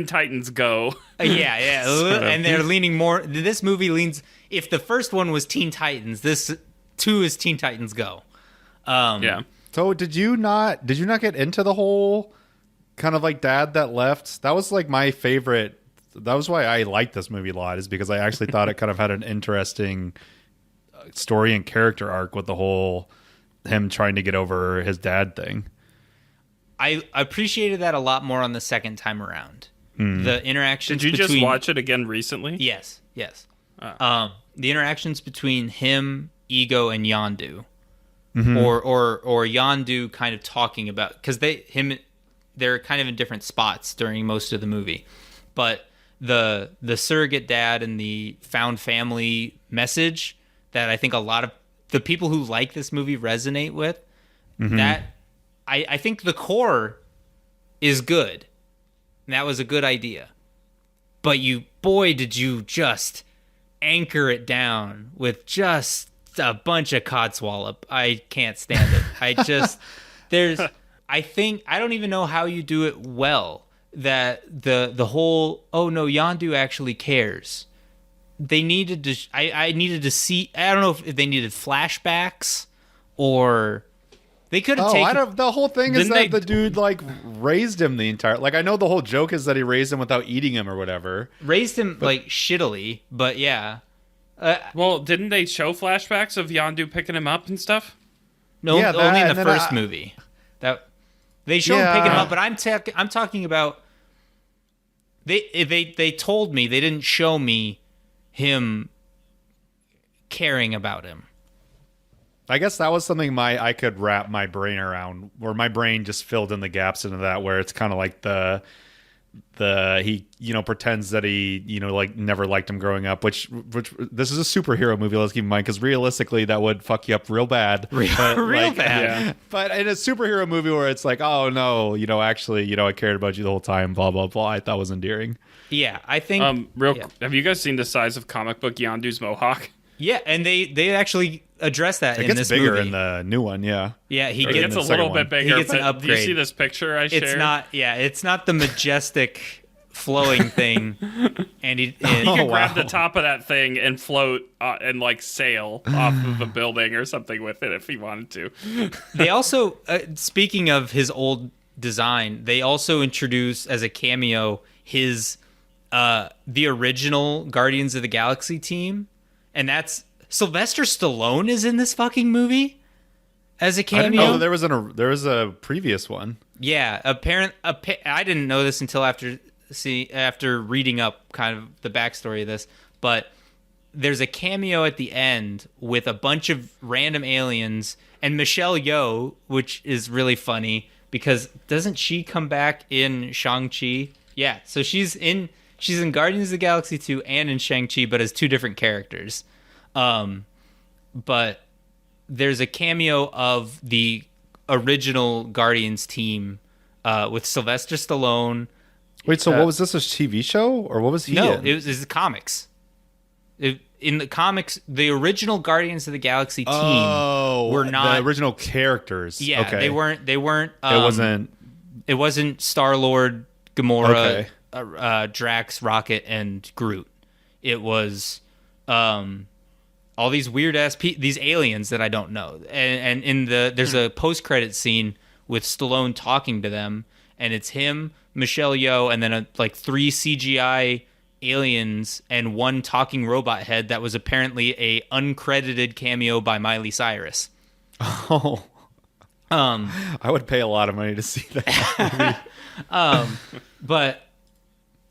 Titans Go. Yeah, and they're leaning more. This movie leans. If the first one was Teen Titans, this 2 is Teen Titans Go. Yeah. So did you not get into the whole kind of like dad that left? That was like my favorite. That was why I liked this movie a lot, is because I actually thought it kind of had an interesting story and character arc with the whole him trying to get over his dad thing. I appreciated that a lot more on the second time around. The interactions. Did you just watch it again recently? Yes. The interactions between him, Ego, and Yondu, or Yondu kind of talking about, because they're kind of in different spots during most of the movie, but the surrogate dad and the found family message that I think a lot of the people who like this movie resonate with, that I think the core is good. And that was a good idea. But did you just anchor it down with just a bunch of codswallop. I can't stand it. I don't even know how you do it well. That the whole, oh no, Yondu actually cares. They needed to. I needed to see. I don't know if they needed flashbacks or they could have taken. The whole thing is that the dude like raised him the entire. Like I know the whole joke is that he raised him without eating him or whatever. Raised him like shittily, but yeah. Well, didn't they show flashbacks of Yondu picking him up and stuff? No, yeah, only in the first movie. That they show him picking him up, but I'm talking about. They told me, they didn't show me him caring about him. I guess that was something I could wrap my brain around, where my brain just filled in the gaps into that, where it's kind of like he pretends that he like never liked him growing up, which this is a superhero movie, let's keep in mind, because realistically that would fuck you up real bad. Real bad. Yeah. But in a superhero movie where it's like, oh no, actually, I cared about you the whole time, blah blah blah, I thought was endearing. Yeah, I think have you guys seen the size of comic book Yondu's mohawk? Yeah, and they actually address that in this movie. It gets bigger in the new one, yeah. Yeah, he gets a little bit bigger. He gets an upgrade. Do you see this picture I shared? It's not the majestic flowing thing. And he can grab the top of that thing and float and like sail off of a building or something with it if he wanted to. They also, speaking of his old design, they also introduce as a cameo his the original Guardians of the Galaxy team. And that's Sylvester Stallone is in this fucking movie as a cameo. I didn't know there was a previous one. Yeah, I didn't know this until after reading up kind of the backstory of this. But there's a cameo at the end with a bunch of random aliens and Michelle Yeoh, which is really funny because doesn't she come back in Shang-Chi? Yeah, so she's in Guardians of the Galaxy 2 and in Shang-Chi, but as two different characters. But there's a cameo of the original Guardians team with Sylvester Stallone. Wait, so what was this, a TV show? Or what was he in? It was comics. In the comics, the original Guardians of the Galaxy team were not... the original characters. Yeah, okay. They weren't... It wasn't Star-Lord, Gamora... Okay. Drax, Rocket, and Groot. It was all these weird ass these aliens that I don't know. And there's a post credit scene with Stallone talking to them, and it's him, Michelle Yeoh, and then like 3 CGI aliens and one talking robot head that was apparently a uncredited cameo by Miley Cyrus. Oh. I would pay a lot of money to see that. But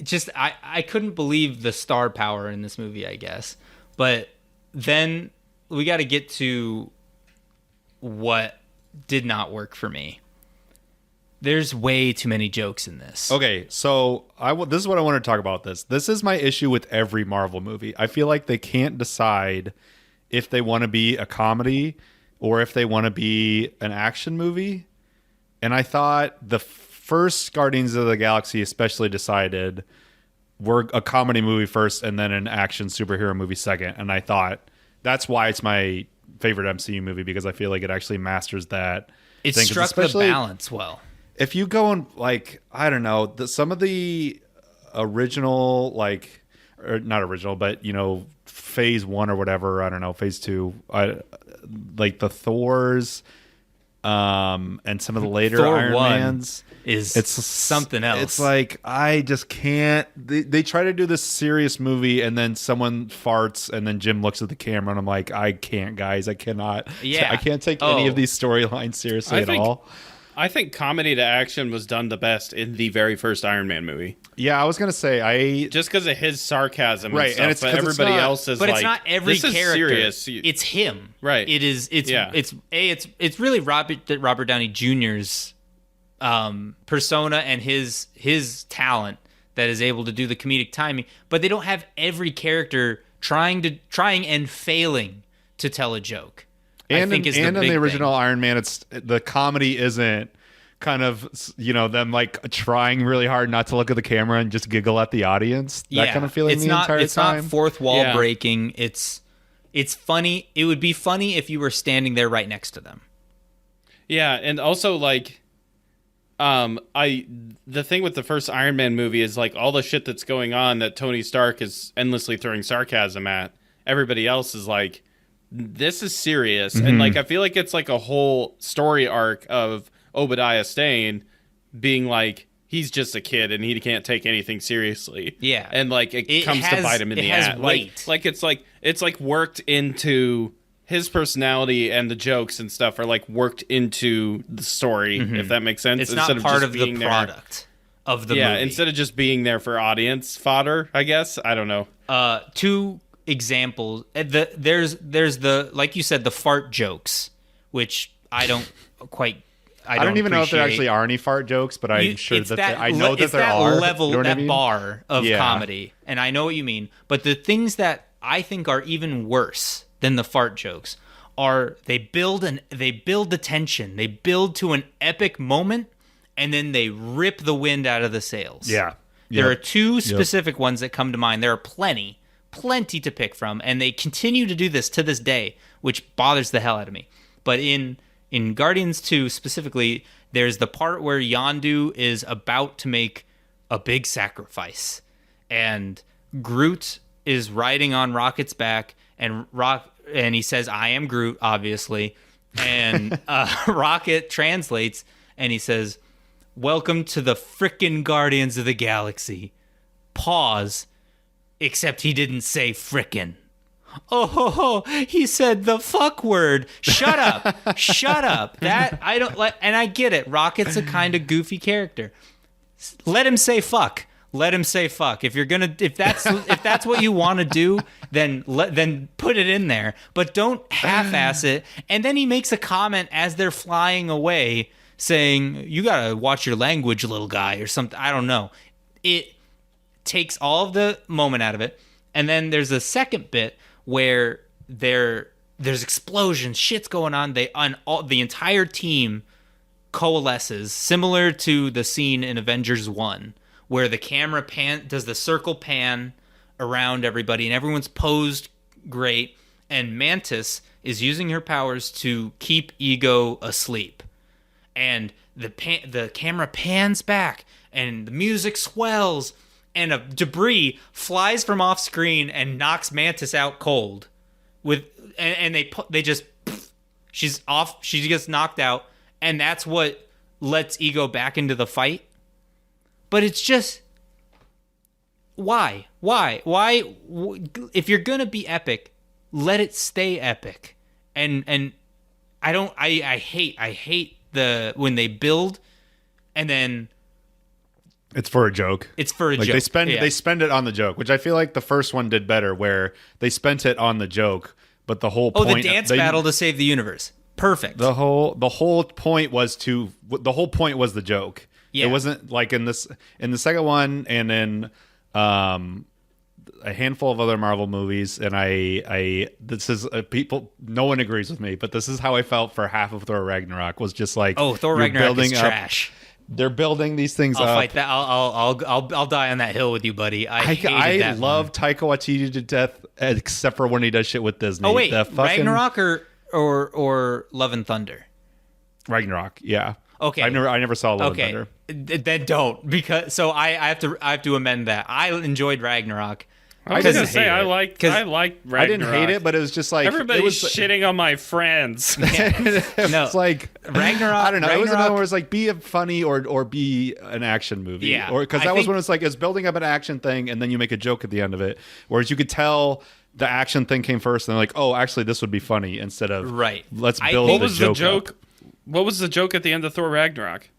just I couldn't believe the star power in this movie, I guess. But then we got to get to what did not work for me. There's way too many jokes in this. Okay, so this is what I want to talk about. This is my issue with every Marvel movie. I feel like they can't decide if they want to be a comedy or if they want to be an action movie. And I thought the first Guardians of the Galaxy especially decided we're a comedy movie first and then an action superhero movie second. And I thought that's why it's my favorite MCU movie, because I feel like it actually masters that. It struck the balance well. If you go and like, I don't know, some of the original, like, or not original, but phase 1 or whatever, I don't know, phase 2, like the Thors, and some of the later Thor Iron 1 Mans, it's something else. It's like, I just can't. They try to do this serious movie, and then someone farts, and then Jim looks at the camera, and I'm like, I can't, guys, I cannot. Yeah, I can't take any of these storylines seriously at all. I think comedy to action was done the best in the very first Iron Man movie. Yeah, I was gonna say just because of his sarcasm, right? And stuff, but everybody else is. But like, it's not every this character. Is serious. It's him, right? It is. It's really Robert Downey Jr.'s persona and his talent that is able to do the comedic timing. But they don't have every character trying and failing to tell a joke. And in the original Iron Man, it's the comedy isn't kind of them like trying really hard not to look at the camera and just giggle at the audience. That kind of feeling entire time. It's not fourth wall breaking. It's funny. It would be funny if you were standing there right next to them. Yeah, and also like, the thing with the first Iron Man movie is like all the shit that's going on that Tony Stark is endlessly throwing sarcasm at. Everybody else is like, this is serious. Mm-hmm. And like, I feel like it's like a whole story arc of Obadiah Stane being like, he's just a kid and he can't take anything seriously. Yeah. And like, it comes to bite him in the ass. Like it's like worked into his personality, and the jokes and stuff are like worked into the story, if that makes sense. It's not part of the product of the movie. Yeah, instead of just being there for audience fodder, I guess. I don't know. examples. There's the, like you said, the fart jokes, which I don't quite. I don't even know if there actually are any fart jokes, but I'm sure that I know that there are. Level, you know what that I mean? bar of comedy, and I know what you mean. But the things that I think are even worse than the fart jokes are they build the tension, they build to an epic moment, and then they rip the wind out of the sails. Yeah. There are two specific ones that come to mind. There are plenty to pick from, and they continue to do this to this day, which bothers the hell out of me. But in Guardians 2 specifically, there's the part where Yondu is about to make a big sacrifice, and Groot is riding on Rocket's back, and he says, "I am Groot," obviously, and Rocket translates, and he says, "Welcome to the frickin' Guardians of the Galaxy." Pause. Except he didn't say frickin'. Oh, he said the fuck word. Shut up. Shut up. That I don't like, and I get it. Rocket's a kind of goofy character. Let him say fuck. Let him say fuck. If that's what you want to do, then put it in there. But don't half-ass it. And then he makes a comment as they're flying away saying, "You gotta watch your language, little guy," or something. I don't know. It takes all of the moment out of it. And then there's a second bit where there's explosions, shit's going on. The entire team coalesces, similar to the scene in Avengers 1, where the camera does the circle pan around everybody, and everyone's posed great. And Mantis is using her powers to keep Ego asleep. And the camera pans back, and the music swells, and a debris flies from off screen and knocks Mantis out cold. She's off. She gets knocked out, and that's what lets Ego back into the fight. But it's just, why? If you're gonna be epic, let it stay epic. And I hate when they build, and then it's for a joke. It's for a joke. They spend it on the joke, which I feel like the first one did better, where they spent it on the joke, but the whole point. The dance battle to save the universe. Perfect. The whole point was the joke. Yeah. It wasn't like in the second one, and in a handful of other Marvel movies, and this is people. No one agrees with me, but this is how I felt for half of Thor Ragnarok. Was just like, Thor Ragnarok is trash. They're building these things I'll up. Fight that. I'll die on that hill with you, buddy. I love Taika Waititi to death, except for when he does shit with Disney. Oh wait, Ragnarok or Love and Thunder? Ragnarok, yeah. Okay. I never saw Love and Thunder. Then don't, because I have to amend that. I enjoyed Ragnarok. I was gonna say I like Ragnarok. I didn't hate it, but it was just like everybody's shitting on my friends. It's like Ragnarok. I don't know. It was another where it's like be a funny or be an action movie. Yeah, or because that was when it's like it's building up an action thing and then you make a joke at the end of it. Whereas you could tell the action thing came first and they're like, oh, actually this would be funny instead of let's build the joke. What was the joke at the end of Thor Ragnarok?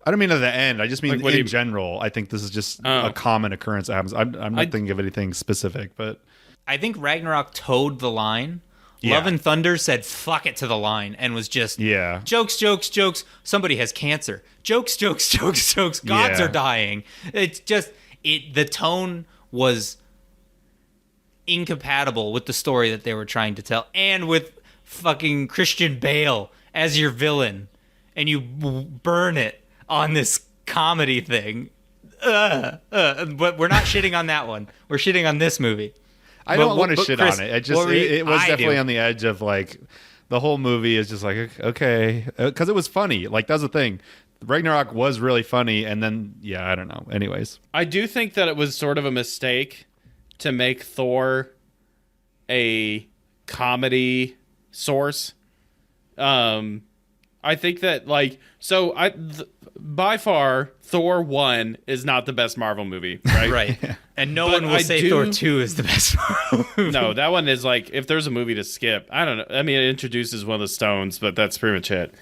I don't mean at the end. I just mean in general. I think this is just a common occurrence that happens. I'm not thinking of anything specific, but I think Ragnarok towed the line. Yeah. Love and Thunder said fuck it to the line and was just jokes. Somebody has cancer. Jokes. Gods are dying. It's just the tone was incompatible with the story that they were trying to tell, and with fucking Christian Bale as your villain, and you burn it on this comedy thing. But we're not shitting on that one. We're shitting on this movie. I don't want to shit Chris, on it. It was definitely on the edge of like the whole movie is just like, okay, because it was funny. Like that's the thing. Ragnarok was really funny, and then I don't know. Anyways, I do think that it was sort of a mistake to make Thor a comedy source. I think that by far Thor 1 is not the best Marvel movie, right? Right. And no one will say Thor 2 is the best Marvel movie. No, that one is like, if there's a movie to skip, I don't know. I mean, it introduces one of the stones, but that's pretty much it.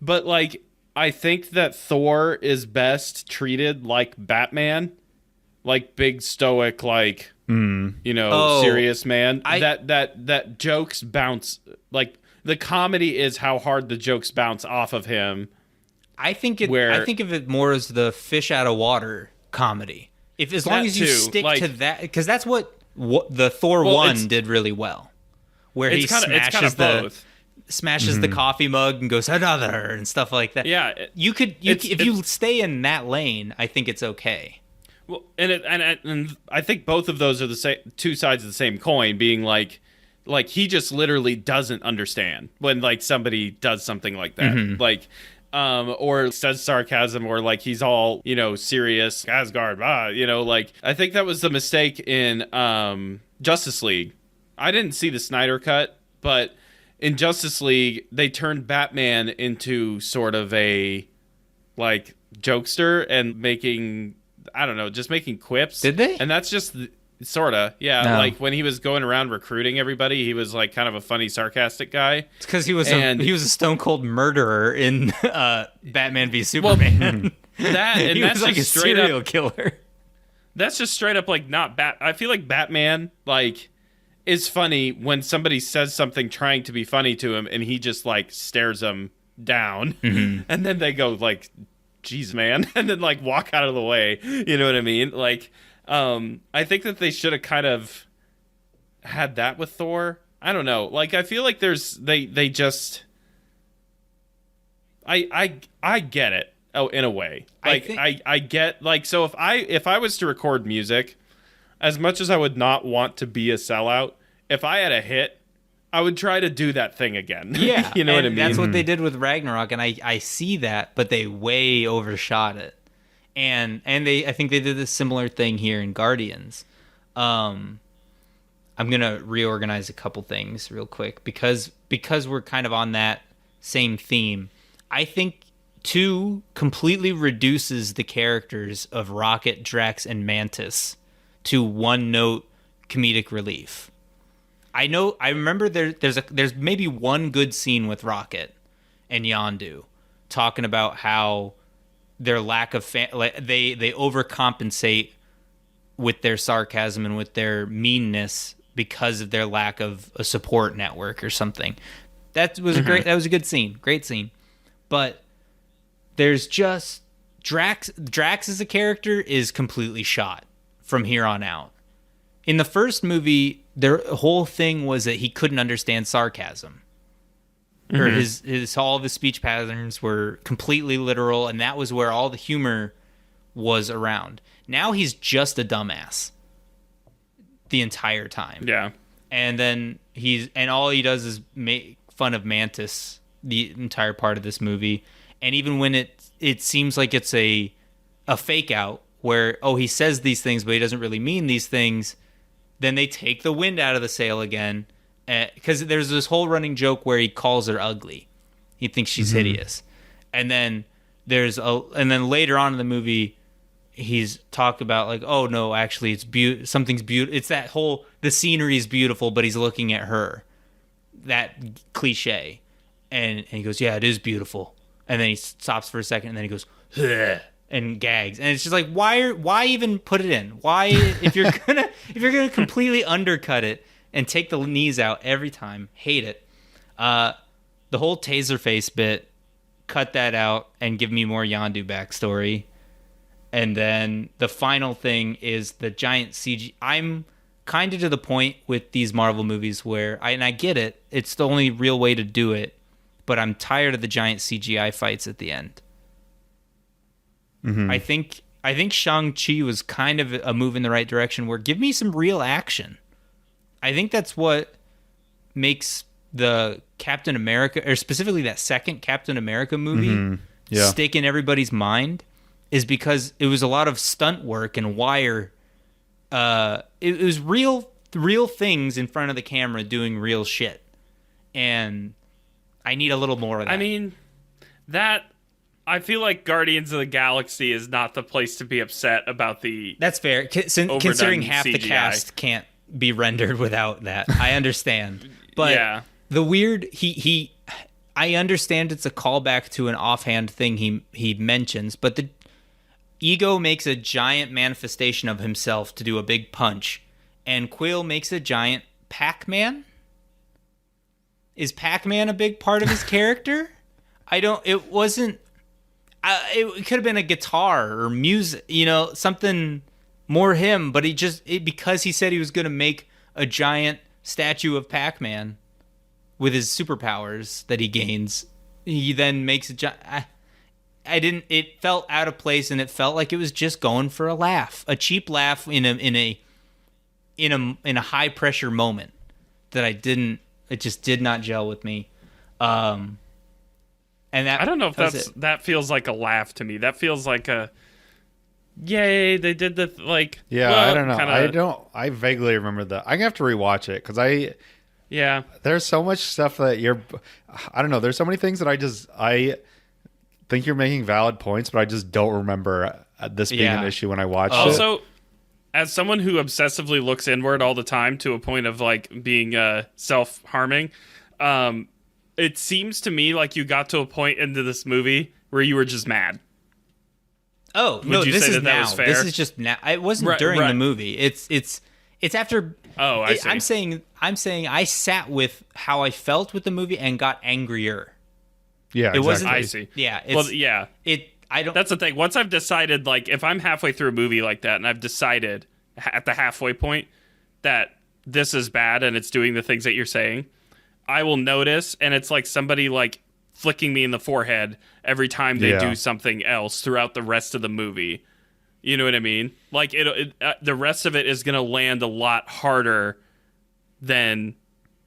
But like, I think that Thor is best treated like Batman, like big stoic, like serious man. That jokes bounce, like the comedy is how hard the jokes bounce off of him. I think of it more as the fish out of water comedy. As long as you stick to that, because that's what the Thor 1 did really well, where he smashes the coffee mug and goes another and stuff like that. Yeah, if you stay in that lane, I think it's okay. Well, and I think both of those are the same, two sides of the same coin. Being like he just literally doesn't understand when like somebody does something like that, like. Or says sarcasm, or like he's all, serious, Asgard, like I think that was the mistake in Justice League. I didn't see the Snyder cut, but in Justice League, they turned Batman into sort of a like jokester and making quips. Did they? And that's just sorta, yeah. No. Like when he was going around recruiting everybody, he was like kind of a funny, sarcastic guy. It's because he was a stone cold murderer in Batman v Superman. He was like a serial killer. That's just straight up like not I feel like Batman like is funny when somebody says something trying to be funny to him, and he just like stares them down, and then they go like, "Geez, man," and then like walk out of the way. You know what I mean? Like. I think that they should have kind of had that with Thor. I don't know. Like, I feel like they just. I get it. Oh, in a way. Like, I get, like, so if I was to record music, as much as I would not want to be a sellout, if I had a hit, I would try to do that thing again. Yeah. You know what I mean? That's what they did with Ragnarok, and I see that, but they way overshot it. And I think they did a similar thing here in Guardians. I'm gonna reorganize a couple things real quick because we're kind of on that same theme. I think 2 completely reduces the characters of Rocket, Drax, and Mantis to one-note comedic relief. I remember there's maybe one good scene with Rocket and Yondu talking about how their lack of they overcompensate with their sarcasm and with their meanness because of their lack of a support network or something. That was that was a good scene, great scene. But there's just Drax as a character is completely shot from here on out. In the first movie, their whole thing was that he couldn't understand sarcasm. Or all of his speech patterns were completely literal, and that was where all the humor was around. Now he's just a dumbass the entire time. Yeah. And then all he does is make fun of Mantis the entire part of this movie. And even when it seems like it's a fake out where, he says these things, but he doesn't really mean these things, then they take the wind out of the sail again. Because there's this whole running joke where he calls her ugly. He thinks she's hideous. And then later on in the movie, he's talked about like, oh no, actually it's something's beautiful. It's that whole, the scenery is beautiful, but he's looking at her. That cliche. And he goes, yeah, it is beautiful. And then he stops for a second, and then he goes, ugh, and gags. And it's just like, why even put it in? Why, if you're gonna completely undercut it and take the knees out every time, hate it. The whole Taserface bit, cut that out and give me more Yondu backstory. And then the final thing is the giant CG. I'm kind of to the point with these Marvel movies where I get it. It's the only real way to do it, but I'm tired of the giant CGI fights at the end. I think Shang-Chi was kind of a move in the right direction where give me some real action. I think that's what makes the Captain America, or specifically that second Captain America movie, stick in everybody's mind, is because it was a lot of stunt work and wire. It was real things in front of the camera doing real shit. And I need a little more of that. I mean, I feel like Guardians of the Galaxy is not the place to be upset about the. That's fair. Considering half the cast can't be rendered without that. I understand. But yeah. The weird I understand it's a callback to an offhand thing he mentions, but the Ego makes a giant manifestation of himself to do a big punch, and Quill makes a giant Pac-Man. Is Pac-Man a big part of his character? It wasn't. It could have been a guitar or music, something more him. But because he said he was going to make a giant statue of Pac-Man with his superpowers that he gains, he then makes a giant. It felt out of place, and it felt like it was just going for a laugh, a cheap laugh in a high pressure moment that it just did not gel with me. And that, I don't know if that feels like a laugh to me. That feels like a yay, they did the Yeah, well, I don't know. I vaguely remember that. I'm gonna have to rewatch it because there's so much stuff that I don't know. There's so many things that I think you're making valid points, but I just don't remember this being an issue when I watched it. Also, as someone who obsessively looks inward all the time to a point of being self-harming, it seems to me like you got to a point into this movie where you were just mad. Oh, no, this is now. This is just now. It wasn't during the movie. It's after. Oh, I see. I'm saying I sat with how I felt with the movie and got angrier. Yeah, it wasn't. I see. Yeah. I don't. That's the thing. Once I've decided, if I'm halfway through a movie like that, and I've decided at the halfway point that this is bad and it's doing the things that you're saying, I will notice, and it's like somebody flicking me in the forehead every time they do something else throughout the rest of the movie. You know what I mean? The rest of it is going to land a lot harder than,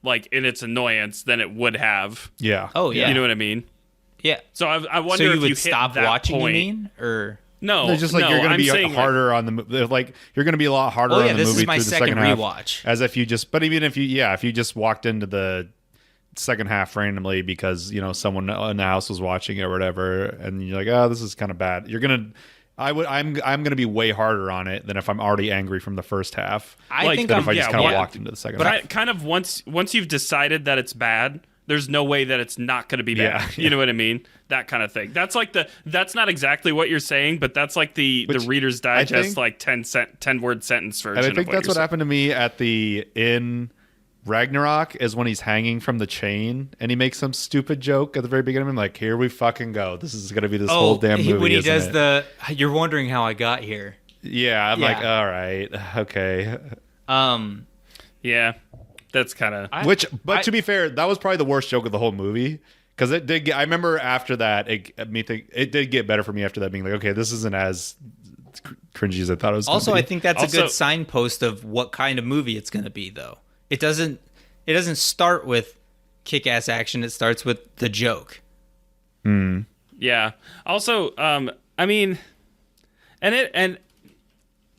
in its annoyance than it would have. Yeah. Oh, yeah. You know what I mean? Yeah. So I wonder if you would hit stop that watching, point. you mean? Or... No, it's just you're going to be harder on the movie. You're going to be a lot harder on the movie this is my through the second half. rewatch. As if you just, but even if you just walked into the second half randomly because someone in the house was watching it or whatever, and you're like, oh, this is kind of bad. I'm gonna be way harder on it than if I'm already angry from the first half. I think if I just kind of walked into the second half. But I kind of once you've decided that it's bad, there's no way that it's not going to be bad. Yeah. You know what I mean? That kind of thing. That's that's not exactly what you're saying, but that's the Reader's Digest 10-word sentence version. And I think of that's what happened to me in Ragnarok is when he's hanging from the chain and he makes some stupid joke at the very beginning. I'm like, here we fucking go. This is going to be this whole damn movie. When he does you're wondering how I got here. Yeah, I'm like, all right, okay. Yeah, that's kind of... But to be fair, that was probably the worst joke of the whole movie. Because it did I remember after that, it did get better for me after that, being like, okay, this isn't as cringy as I thought it was. Also, I think that's a good signpost of what kind of movie it's going to be, though. It doesn't start with kick-ass action. It starts with the joke. Yeah. Also, I mean, and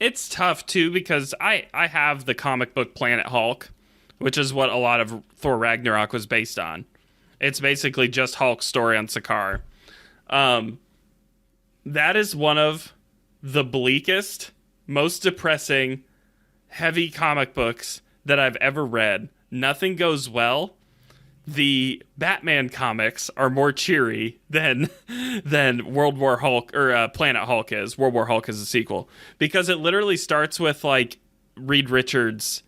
it's tough too because I have the comic book Planet Hulk, which is what a lot of Thor Ragnarok was based on. It's basically just Hulk's story on Sakaar. That is one of the bleakest, most depressing, heavy comic books that I've ever read. Nothing goes well. The Batman comics are more cheery than World War Hulk or Planet Hulk is. World War Hulk is a sequel because it literally starts with Reed Richards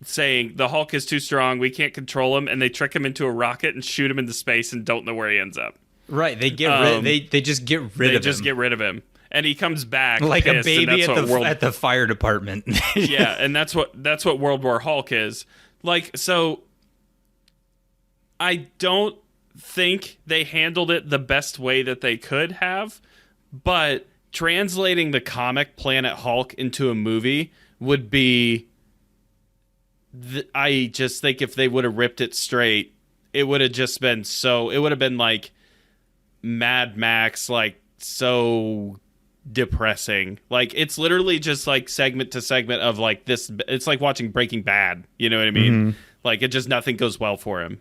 saying the Hulk is too strong, we can't control him, and they trick him into a rocket and shoot him into space and don't know where he ends up. Right, they get they just get rid of him. They just get rid of him. And he comes back like pissed, a baby at the fire department. Yeah, and that's what World War Hulk is. So I don't think they handled it the best way that they could have, but translating the comic Planet Hulk into a movie would be I just think if they would have ripped it straight, it would have just been it would have been like Mad Max, so depressing. It's literally just segment to segment of this. It's like watching Breaking Bad. You know what I mean? Mm-hmm. It just nothing goes well for him.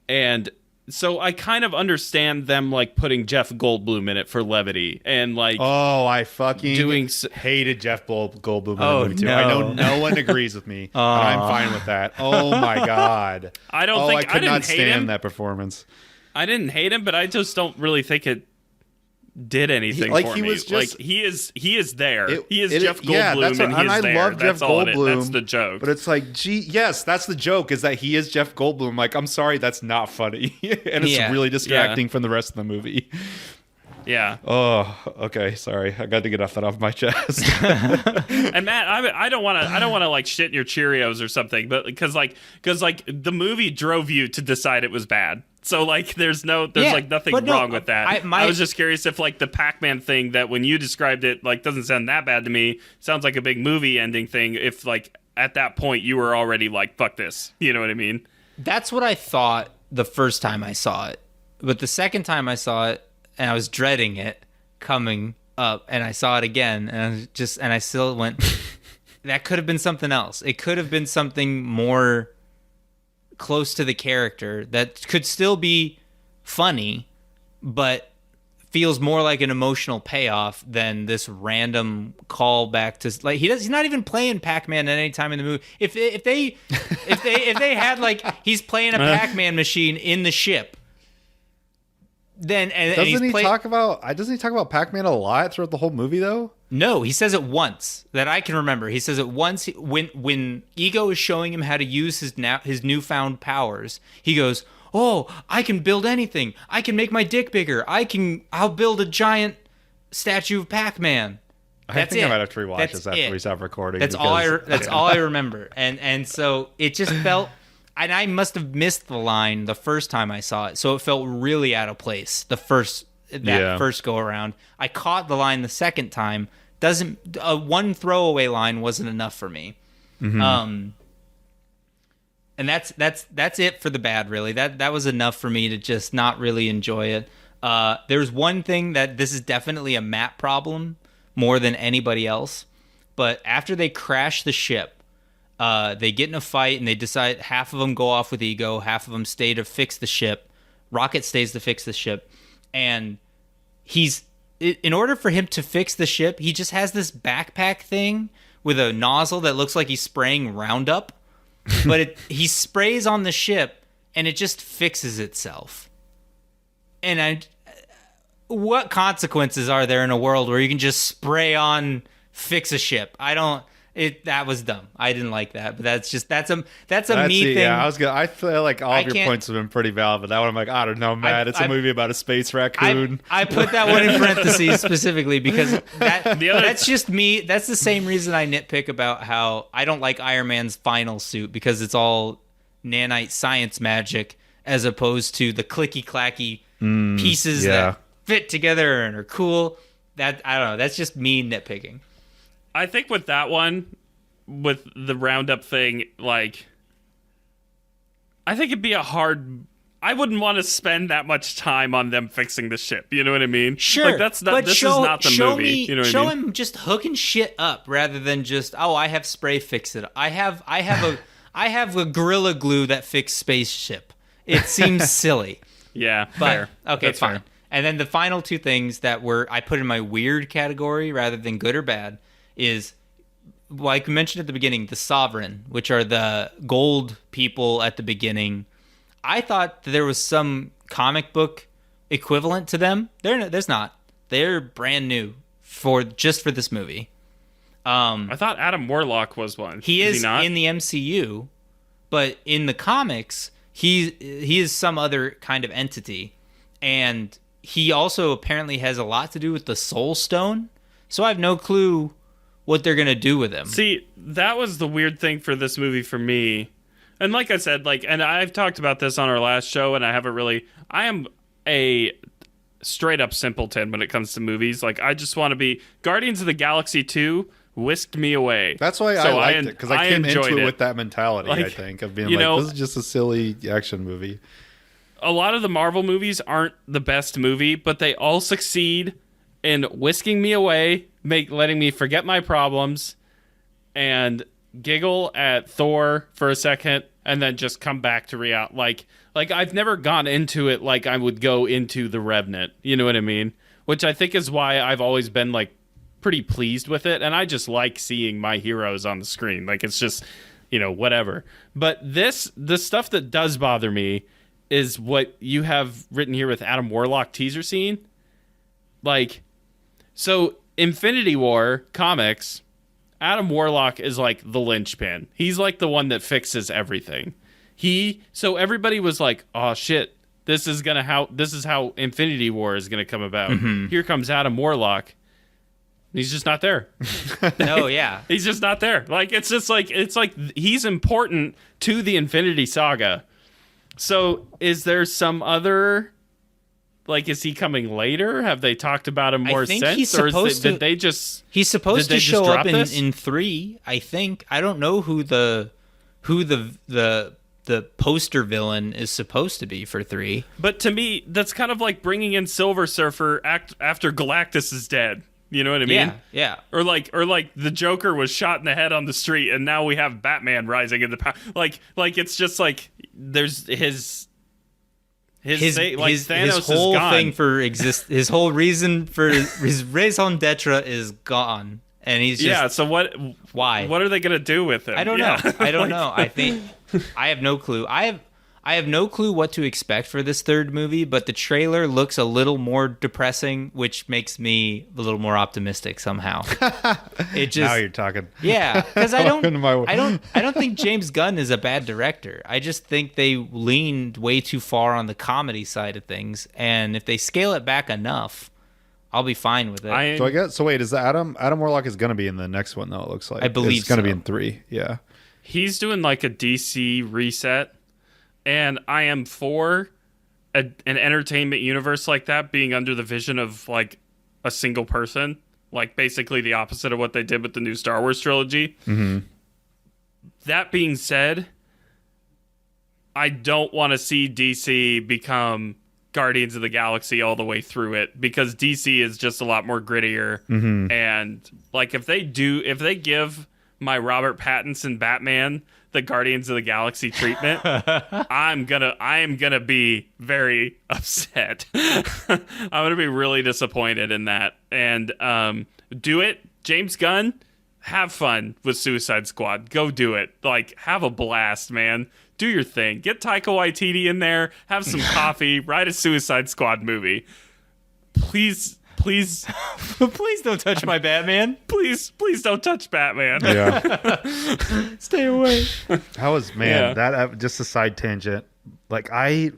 And so I kind of understand them putting Jeff Goldblum in it for levity and I fucking hated Jeff Goldblum in the movie too. No. I know no one agrees with me, but I'm fine with that. Oh my god! I could not stand that performance. I didn't hate him, but I just don't really think it did anything like for he me. was just like he is there. He is Jeff Goldblum, yeah, and he's there. Love that's Jeff all Goldblum. That's the joke. But it's like, yes, that's the joke, is that he is Jeff Goldblum. Like, I'm sorry, that's not funny, and it's really distracting from the rest of the movie. Yeah. Oh, okay. Sorry, I got to get that off my chest. And Matt, I don't want to like shit in your Cheerios or something, but because the movie drove you to decide it was bad. So like, there's like nothing wrong with that. I was just curious if like the Pac-Man thing that when you described it like doesn't sound that bad to me, sounds like a big movie ending thing. If like at that point you were already like, fuck this, you know what I mean? That's what I thought the first time I saw it, but the second time I saw it, and I was dreading it coming up, and I saw it again, and I still went, that could have been something else. It could have been something more close to the character that could still be funny, but feels more like an emotional payoff than this random callback to like he's not even playing Pac-Man at any time in the movie. If they had like he's playing a Pac-Man machine in the ship. Then doesn't he talk about Pac-Man a lot throughout the whole movie though? No, he says it once that I can remember. He says it once when Ego is showing him how to use his newfound powers. He goes, "Oh, I can build anything. I can make my dick bigger. I'll build a giant statue of Pac-Man." I think I might have to rewatch this after we stop recording. That's all I remember. And so it just felt. And I must have missed the line the first time I saw it, so it felt really out of place the first go around. I caught the line the second time. One throwaway line wasn't enough for me. Mm-hmm. And that's it for the bad, really. That was enough for me to just not really enjoy it. There's one thing that this is definitely a Matt problem more than anybody else, but after they crash the ship, they get in a fight and they decide half of them go off with Ego, half of them stay to fix the ship. Rocket stays to fix the ship, and in order for him to fix the ship, he just has this backpack thing with a nozzle that looks like he's spraying Roundup, but he sprays on the ship and it just fixes itself. And what consequences are there in a world where you can just spray on fix a ship? That was dumb. I didn't like that, but that's a me thing. Yeah, I feel like all of your points have been pretty valid, but that one I'm like, I don't know, Matt. It's a movie about a space raccoon. I put that one in parentheses specifically because that's just me. That's the same reason I nitpick about how I don't like Iron Man's final suit, because it's all nanite science magic as opposed to the clicky clacky pieces that fit together and are cool. That I don't know. That's just me nitpicking. I think with that one, with the Roundup thing, like, I think it'd be I wouldn't want to spend that much time on them fixing the ship. You know what I mean? Sure. Like, this is not the movie. You know what I mean? Show him just hooking shit up rather than just, I have spray fix it. I have a Gorilla Glue that fixed spaceship. It seems silly. Yeah, but fair. Okay, that's fine. Fair. And then the final two things that I put in my weird category rather than good or bad is, like we mentioned at the beginning, the Sovereign, which are the gold people at the beginning. I thought that there was some comic book equivalent to them. There's not. They're brand new for this movie. I thought Adam Warlock was one. He is he not? in the MCU, but in the comics, he is some other kind of entity, and he also apparently has a lot to do with the Soul Stone. So I have no clue what they're gonna do with him. See, that was the weird thing for this movie for me. And like I said, and I've talked about this on our last show, and I am a straight up simpleton when it comes to movies. Like, I just want to be Guardians of the Galaxy 2 whisked me away. That's why I liked it, because I came into it with that mentality, I think, of being this is just a silly action movie. A lot of the Marvel movies aren't the best movie, but they all succeed in whisking me away, letting me forget my problems, and giggle at Thor for a second, and then just come back to reality. Like I've never gone into it like I would go into The Revenant. You know what I mean? Which I think is why I've always been like pretty pleased with it, and I just like seeing my heroes on the screen. Like, it's just, whatever. But the stuff that does bother me is what you have written here with Adam Warlock teaser scene. like, so Infinity War comics, Adam Warlock is like the linchpin. He's like the one that fixes everything. So everybody was like, oh shit, this is how Infinity War is gonna come about. Mm-hmm. Here comes Adam Warlock. He's just not there. No, yeah. He's just not there. Like, it's like he's important to the Infinity Saga. So is there some other, like, is he coming later? Have they talked about him more since? He's supposed to, did they just... He's supposed to show up this? in 3, I think. I don't know who the poster villain is supposed to be for 3. But to me, that's kind of like bringing in Silver Surfer after Galactus is dead. You know what I mean? Yeah. Or like the Joker was shot in the head on the street, and now we have Batman rising into power. Like it's just like there's his Thanos whole is gone. thing for his whole reason for his raison d'etre is gone, and he's just So what? Why? What are they gonna do with him? I don't know. I don't know. I think I have no clue. I have no clue what to expect for this third movie, but the trailer looks a little more depressing, which makes me a little more optimistic somehow. It just Now you're talking. Yeah, because I don't think James Gunn is a bad director. I just think they leaned way too far on the comedy side of things, and if they scale it back enough, I'll be fine with it. So wait, is Adam Warlock is going to be in the next one though? It looks like I believe it's going to so. be in 3. Yeah, he's doing like a DC reset. And I am for an entertainment universe like that being under the vision of like a single person, like basically the opposite of what they did with the new Star Wars trilogy. Mm-hmm. That being said, I don't want to see DC become Guardians of the Galaxy all the way through it, because DC is just a lot more grittier. Mm-hmm. And like if they give my Robert Pattinson Batman the Guardians of the Galaxy treatment, I am gonna be very upset. I'm gonna be really disappointed in that. And do it, James Gunn. Have fun with Suicide Squad. Go do it. Like, have a blast, man. Do your thing. Get Taika Waititi in there. Have some coffee. Write a Suicide Squad movie. Please. Please don't touch my Batman. Please don't touch Batman. yeah. Stay away. That just a side tangent. Like, I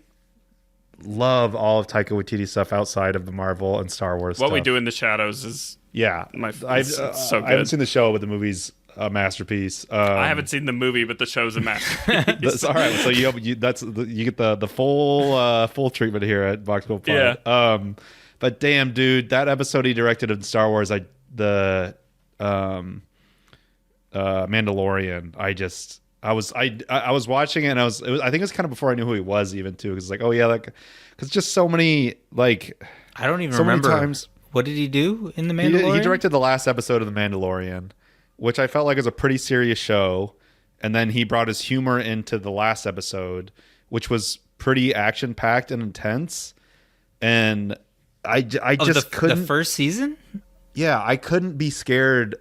love all of Taika Waititi stuff outside of the Marvel and Star Wars What stuff. We Do in the Shadows is it's so good. I haven't seen the show, but the movie's a masterpiece. I haven't seen the movie, but the show's a masterpiece. That's all right. So you get the full treatment here at boxquotepod. Yeah. But damn, dude, that episode he directed of Star Wars, the Mandalorian. I was watching it, and I think it was kind of before I knew who he was even too, because like, oh yeah, like, because just so many, like, I don't even so remember. Many times, what did he do in the Mandalorian? He directed the last episode of the Mandalorian, which I felt like was a pretty serious show, and then he brought his humor into the last episode, which was pretty action packed and intense, and I just couldn't. The first season? Yeah, I couldn't be scared,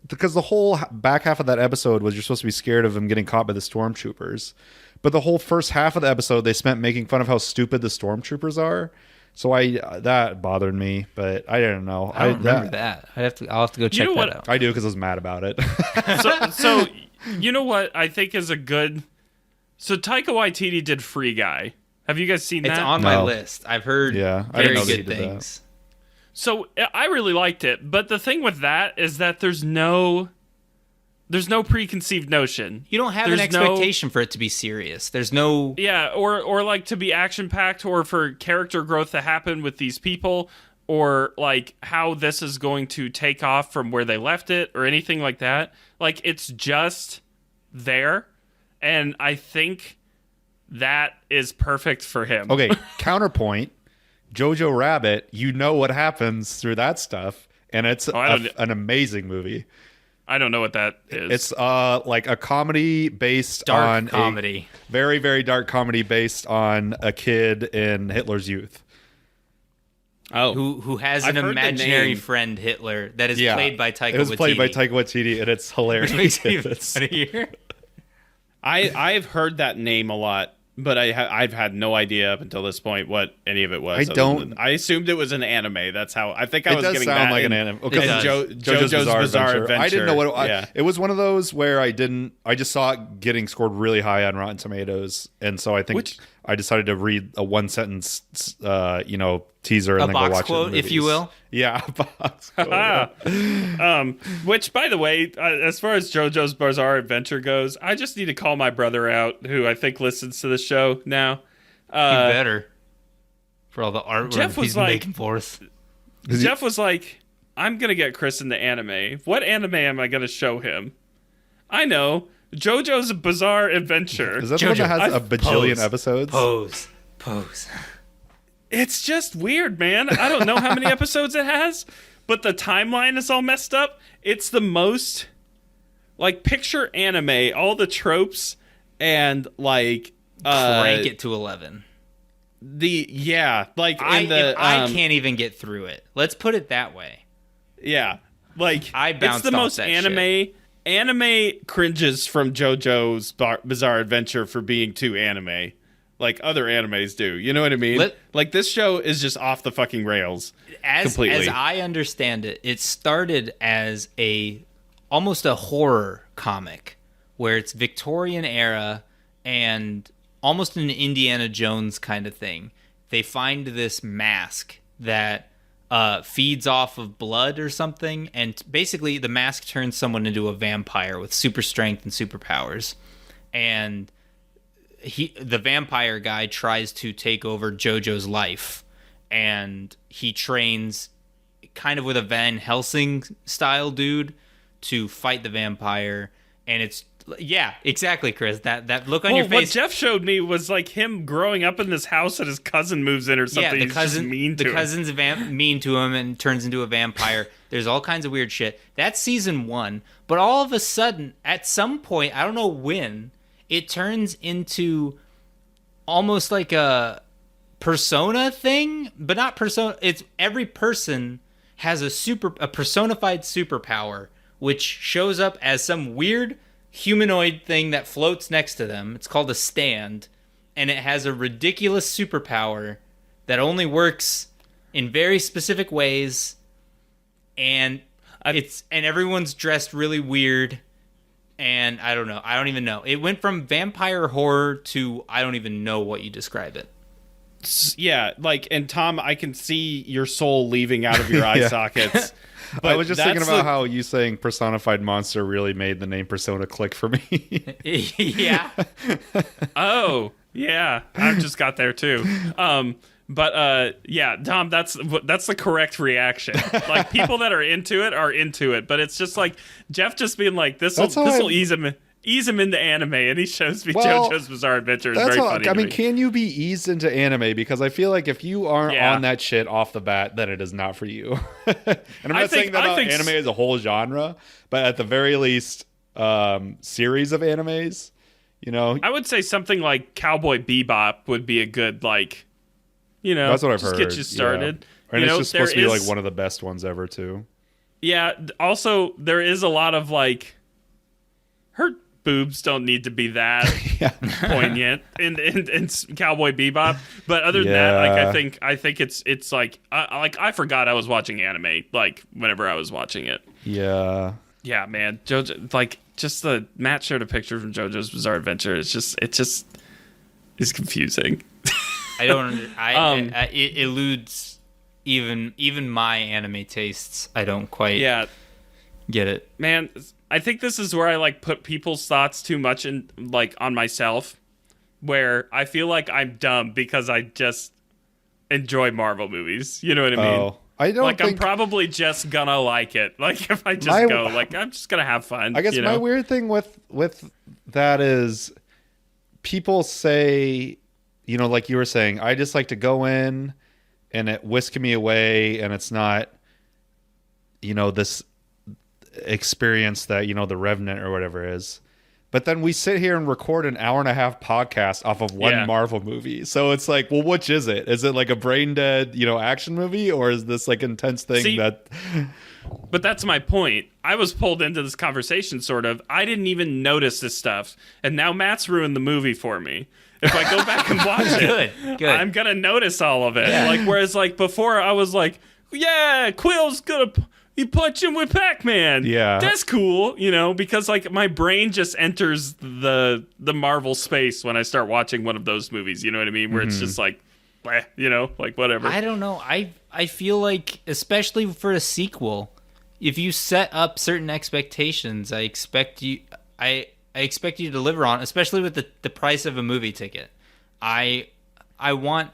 because the whole back half of that episode was you're supposed to be scared of him getting caught by the stormtroopers. But the whole first half of the episode, they spent making fun of how stupid the stormtroopers are. So that bothered me, but I don't know. I don't remember that. I'll have to go check that out. I do, because I was mad about it. so you know what I think is a good... So Taika Waititi did Free Guy. Have you guys seen that? It's on my list. I've heard very good things. So I really liked it, but the thing with that is that there's no preconceived notion. You don't have an expectation for it to be serious. There's no... Yeah, or like to be action-packed, or for character growth to happen with these people, or like how this is going to take off from where they left it, or anything like that. Like, it's just there, and I think that is perfect for him. Okay, counterpoint. Jojo Rabbit, you know what happens through that stuff, and it's an amazing movie. I don't know what that is. It's like a comedy based dark on a very, very dark comedy based on a kid in Hitler's youth. Oh, who has an imaginary friend, Hitler, that is played by Taika Waititi. It was played by Taika Waititi, and it's hilarious. Which makes it even funnier. I've heard that name a lot but I've had no idea up until this point what any of it was. I assumed it was an anime. That's how I think I was getting that. It does sound like an anime. JoJo's Bizarre Adventure. I didn't know what it was. One of those where I just saw it getting scored really high on Rotten Tomatoes, and so I think I decided to read a one sentence, teaser and then go watch quote, it. If you will. Yeah, a box quote. Which, by the way, as far as JoJo's Bizarre Adventure goes, I just need to call my brother out, who I think listens to the show now. You better. For all the artwork he's making for us. Jeff was like, I'm going to get Chris into anime. What anime am I going to show him? I know. JoJo's Bizarre Adventure. Is that the one that has a bajillion episodes? Pose. It's just weird, man. I don't know how many episodes it has, but the timeline is all messed up. It's the most, picture anime, all the tropes, and, crank it to 11. I can't even get through it. Let's put it that way. Yeah. I bounced it's the most that anime... Shit. Anime cringes from JoJo's Bizarre Adventure for being too anime, like other animes do. You know what I mean? This show is just off the fucking rails completely. As I understand it, it started as almost a horror comic where it's Victorian era and almost an Indiana Jones kind of thing. They find this mask that feeds off of blood or something, and basically the mask turns someone into a vampire with super strength and superpowers. And the vampire guy tries to take over JoJo's life, and he trains kind of with a Van Helsing style dude to fight the vampire. And it's exactly, Chris. That look on your face. What Jeff showed me was him growing up in this house and his cousin moves in or something. Yeah, the cousin's mean to him and turns into a vampire. There's all kinds of weird shit. That's season 1. But all of a sudden, at some point, I don't know when, it turns into almost like a persona thing, but not persona. It's every person has a personified superpower, which shows up as some weird humanoid thing that floats next to them. It's called a stand, and it has a ridiculous superpower that only works in very specific ways, and everyone's dressed really weird, and I don't even know. It went from vampire horror to I don't even know what you describe it. Yeah, and Tom, I can see your soul leaving out of your eye sockets. But I was just thinking about how you saying personified monster really made the name Persona click for me. Yeah. Oh, yeah. I just got there too. Tom, that's the correct reaction. People that are into it, but it's just Jeff just being this will ease him into anime, and he shows me JoJo's Bizarre Adventure. Is very funny. I mean, can you be eased into anime? Because I feel like if you aren't on that shit off the bat, then it is not for you. And I'm not saying that about anime as a whole genre, but at the very least, series of animes. I would say something like Cowboy Bebop would be a good that's what I've heard. Get you started. Yeah. And it's just supposed to be one of the best ones ever too. Yeah. Also, there is a lot of her boobs don't need to be that poignant in Cowboy Bebop, but other than that, I think it's I forgot I was watching anime whenever I was watching it. Yeah, man, JoJo, just the Matt showed a picture from JoJo's Bizarre Adventure. It's confusing. I don't. It eludes even my anime tastes. I don't quite get it, man. I think this is where I put people's thoughts too much in on myself, where I feel like I'm dumb because I just enjoy Marvel movies. You know what I mean? Oh, I don't think... I'm probably just gonna like it. If I just go, I'm just gonna have fun. I guess my weird thing with that is people say, like you were saying, I just like to go in and it whisk me away, and it's not, this experience that the Revenant or whatever is. But then we sit here and record an 1.5-hour podcast off of one Marvel movie, so it's well, which is it? Is it a brain dead action movie, or is this intense thing that But that's my point. I was pulled into this conversation, sort of. I didn't even notice this stuff. And now Matt's ruined the movie for me. If I go back and watch it, good. I'm going to notice all of it. Like, whereas, like, before I was like, yeah, Quill's going to... You punch him with Pac-Man. Yeah. That's cool, you know, because, like, my brain just enters the Marvel space when I start watching one of those movies, you know what I mean? Where it's just like, bleh, you know, like, whatever. I don't know. I feel like, especially for a sequel, if you set up certain expectations, I expect you to deliver on, especially with the price of a movie ticket. I want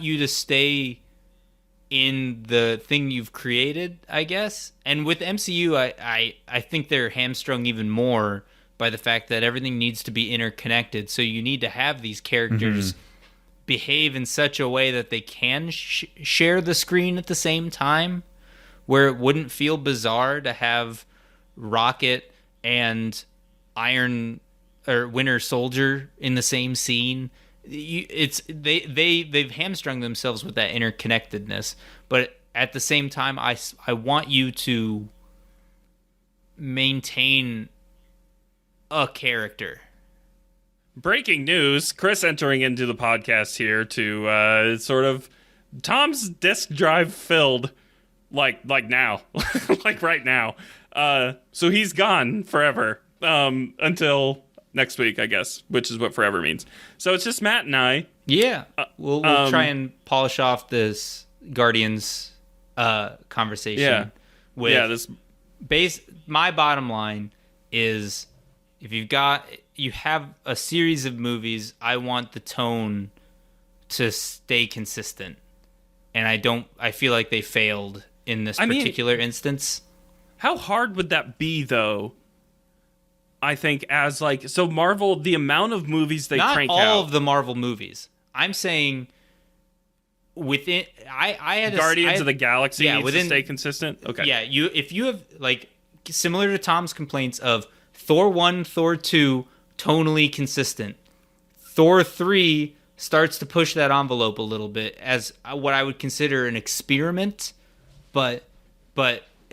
you to stay in the thing you've created, I guess. And with MCU, I think they're hamstrung even more by the fact that everything needs to be interconnected. So you need to have these characters behave in such a way that they can share the screen at the same time, where it wouldn't feel bizarre to have Rocket and Winter Soldier in the same scene. They've hamstrung themselves with that interconnectedness, but at the same time, I want you to maintain a character. Breaking news: Chris entering into the podcast here to sort of Tom's disk drive filled, like now, like right now. So he's gone forever until next week, I guess, which is what forever means. So it's just Matt and I. Yeah, we'll try and polish off this Guardians conversation. My bottom line is, if you have a series of movies, I want the tone to stay consistent, and I feel like they failed in this particular instance. How hard would that be, though? I think as like, so Marvel, the amount of movies they crank out. Not all of the Marvel movies. I'm saying within, I had Guardians of the Galaxy needs to stay consistent. Okay. Yeah. If you have, like, similar to Tom's complaints of Thor 1, Thor 2, tonally consistent. Thor 3 starts to push that envelope a little bit as what I would consider an experiment, but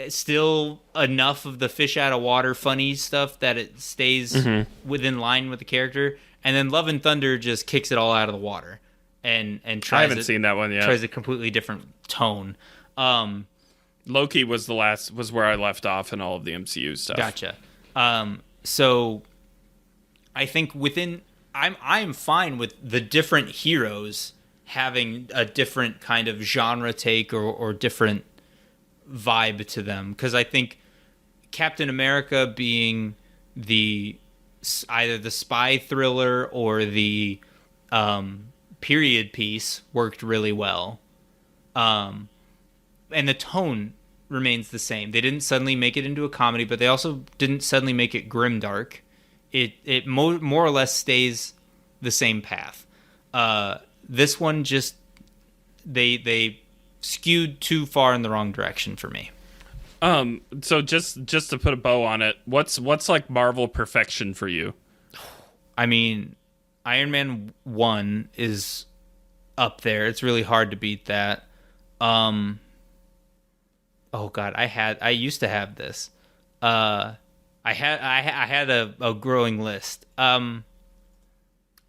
still enough of the fish out of water funny stuff that it stays within line with the character. And then Love and Thunder just kicks it all out of the water and tries. I haven't seen that one yet. Tries a completely different tone. Loki was where I left off in all of the MCU stuff. Gotcha. So I think I'm fine with the different heroes having a different kind of genre take or different vibe to them, because I think Captain America being either the spy thriller or the period piece worked really well, and the tone remains the same. They didn't suddenly make it into a comedy, but they also didn't suddenly make it grimdark. It more or less stays the same path. This one just they skewed too far in the wrong direction for me. So just to put a bow on it, what's like Marvel perfection for you? I mean, Iron Man 1 is up there. It's really hard to beat that. Oh God, I used to have this. I had a growing list.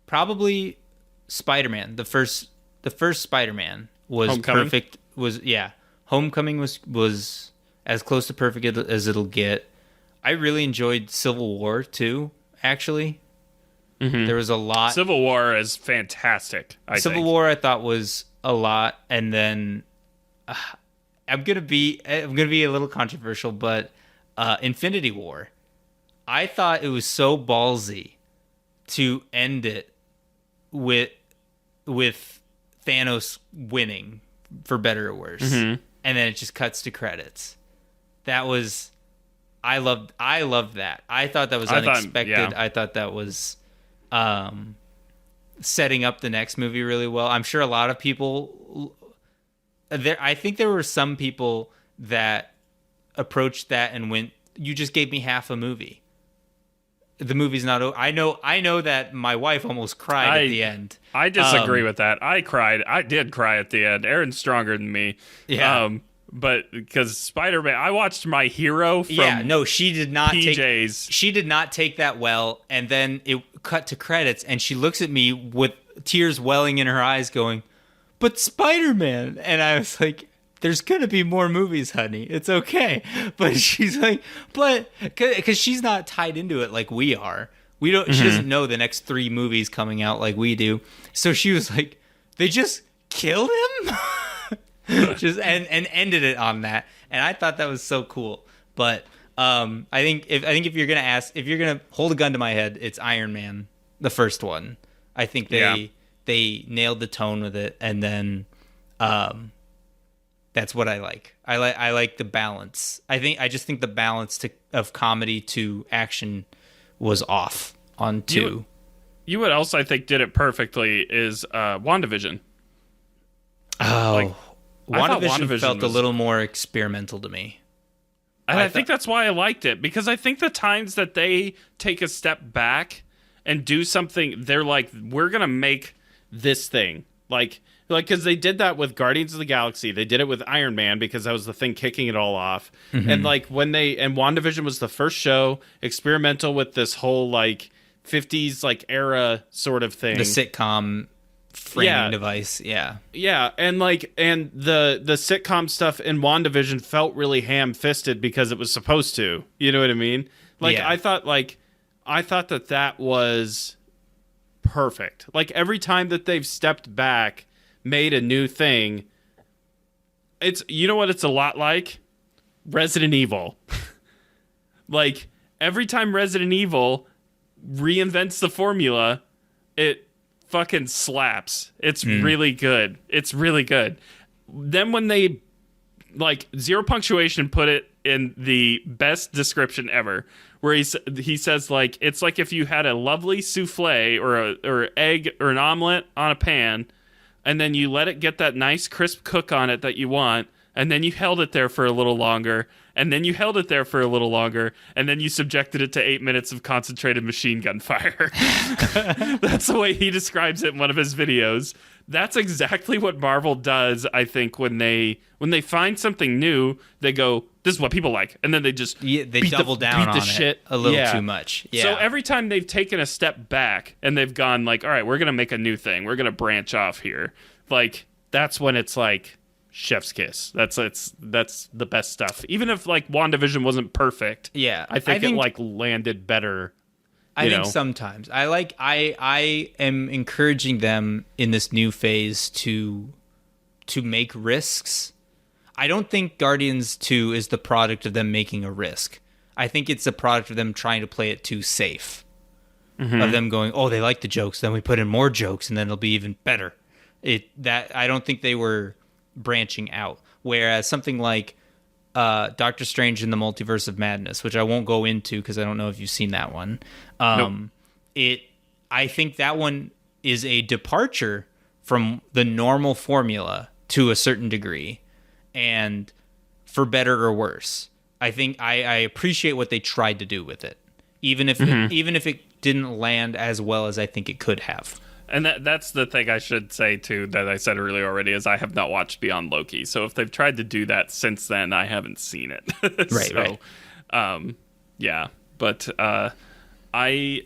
Probably Spider-Man. The first Spider-Man was Homecoming? perfect. Homecoming was as close to perfect as it'll get. I really enjoyed Civil War too, actually. There was a lot. Civil War is fantastic. Civil War I thought was a lot, and then I'm gonna be a little controversial, but Infinity War, I thought it was so ballsy to end it with Thanos winning, for better or worse, and then it just cuts to credits. That was, I loved that. I thought that was unexpected. I thought that was setting up the next movie really well. I'm sure a lot of people I think there were some people that approached that and went, "You just gave me half a movie. The movie's not over." I know that my wife almost cried at the end. I disagree with that. I cried. I did cry at the end. Aaron's stronger than me. Yeah. But because Spider-Man, I watched My Hero from she did not PJs. She did not take that well, and then it cut to credits, and she looks at me with tears welling in her eyes going, but Spider-Man. And I was like, there's going to be more movies, honey. It's okay. But she's like, but because she's not tied into it like we are. We don't. She doesn't know the next 3 movies coming out like we do. So she was like, they just killed him? and ended it on that. And I thought that was so cool. But I think if you're gonna hold a gun to my head, it's Iron Man, the first one. I think they nailed the tone with it, and then that's what I like. I like the balance. I just think the balance of comedy to action was off on 2. You what else I think did it perfectly is WandaVision. Oh, WandaVision felt a little more experimental to me. And I think that's why I liked it, because I think the times that they take a step back and do something, they're like, we're going to make this thing. Like, because they did that with Guardians of the Galaxy. They did it with Iron Man because that was the thing kicking it all off. And like and WandaVision was the first show experimental with this whole like 50s like era sort of thing. The sitcom framing device. Yeah. And the sitcom stuff in WandaVision felt really ham-fisted because it was supposed to. You know what I mean? Like I thought that was perfect. Like every time that they've stepped back, made a new thing, it's, you know what it's a lot like? Resident Evil. Like every time Resident Evil reinvents the formula, it fucking slaps. It's really good. It's really good. Then when they like Zero Punctuation put it in the best description ever, where he says like, it's like if you had a lovely souffle or egg or an omelet on a pan, and then you let it get that nice crisp cook on it that you want, and then you held it there for a little longer, and then you held it there for a little longer, and then you subjected it to 8 minutes of concentrated machine gun fire. That's the way he describes it in one of his videos. That's exactly what Marvel does, I think, when they find something new, they go, this is what people like, and then they just they double down on it a little too much. Yeah. So every time they've taken a step back and they've gone like, all right, we're gonna make a new thing, we're gonna branch off here, like that's when it's like chef's kiss. That's the best stuff. Even if like WandaVision wasn't perfect, I think it like landed better. I think sometimes I am encouraging them in this new phase to make risks. I don't think Guardians 2 is the product of them making a risk. I think it's a product of them trying to play it too safe. Of them going, oh, they like the jokes, then we put in more jokes, and then it'll be even better. I don't think they were branching out. Whereas something like Doctor Strange in the Multiverse of Madness, which I won't go into because I don't know if you've seen that one. Nope. I think that one is a departure from the normal formula to a certain degree, and for better or worse. I think I appreciate what they tried to do with it, even if it didn't land as well as I think it could have. And that's the thing I should say, too, that I said earlier already, is I have not watched Beyond Loki. So if they've tried to do that since then, I haven't seen it. Right. Yeah. But I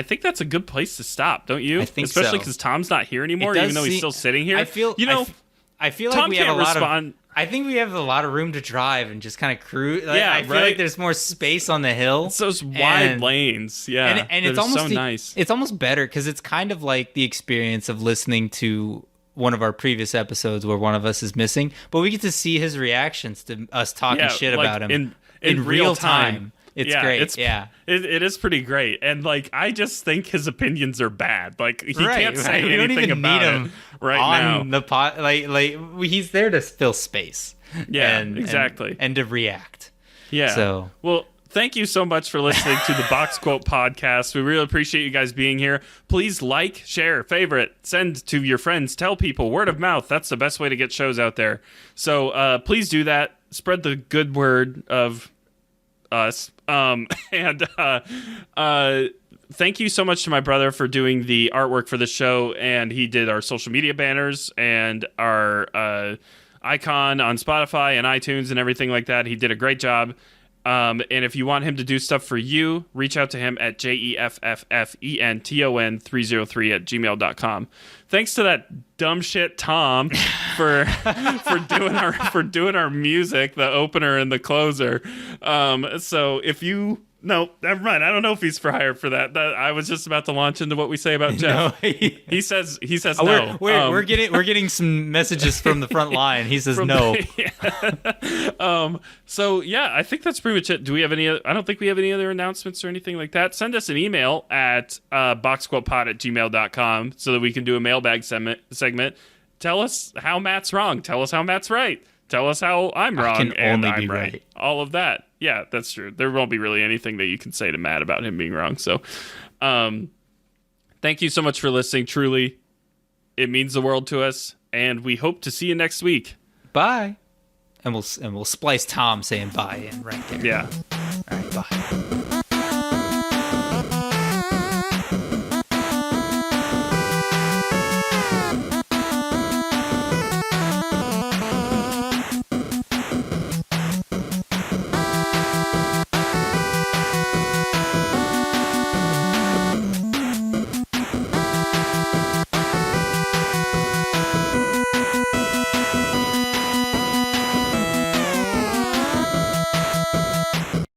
think that's a good place to stop, don't you? I think especially because Tom's not here anymore, even though he's still sitting here. I feel like Tom we have a lot respond. I think we have a lot of room to drive and just kind of cruise. I feel like there's more space on the hill. It's those wide lanes, and it's almost so nice. It's almost better because it's kind of like the experience of listening to one of our previous episodes where one of us is missing, but we get to see his reactions to us talking shit about him in real time. It's great. It is pretty great. And like, I just think his opinions are bad. Like, he can't say anything don't even about need him it right on now. The pot. Like he's there to fill space. Yeah, exactly. And to react. Yeah. So, well, thank you so much for listening to the Box Quote Podcast. We really appreciate you guys being here. Please like, share, favorite, send to your friends, tell people, word of mouth. That's the best way to get shows out there. So please do that. Spread the good word of us. Thank you so much to my brother for doing the artwork for the show, and he did our social media banners and our icon on Spotify and iTunes and everything like that. He did a great job. And if you want him to do stuff for you, reach out to him at jeffffenton303@gmail.com. Thanks to that dumb shit Tom for doing our music, the opener and the closer. So if you no, never mind. I don't know if he's for hire for that. I was just about to launch into what we say about Jeff. No, he says no. We're getting some messages from the front line. He says no. So yeah, I think that's pretty much it. Do we have any? I don't think we have any other announcements or anything like that. Send us an email at boxquotepod@gmail.com so that we can do a mailbag segment. Tell us how Matt's wrong. Tell us how Matt's right. Tell us how I'm wrong and I'm right. All of that. Yeah, that's true. There won't be really anything that you can say to Matt about him being wrong. So, thank you so much for listening. Truly, it means the world to us, and we hope to see you next week. Bye. And we'll splice Tom saying bye in right there. Yeah. All right. Bye.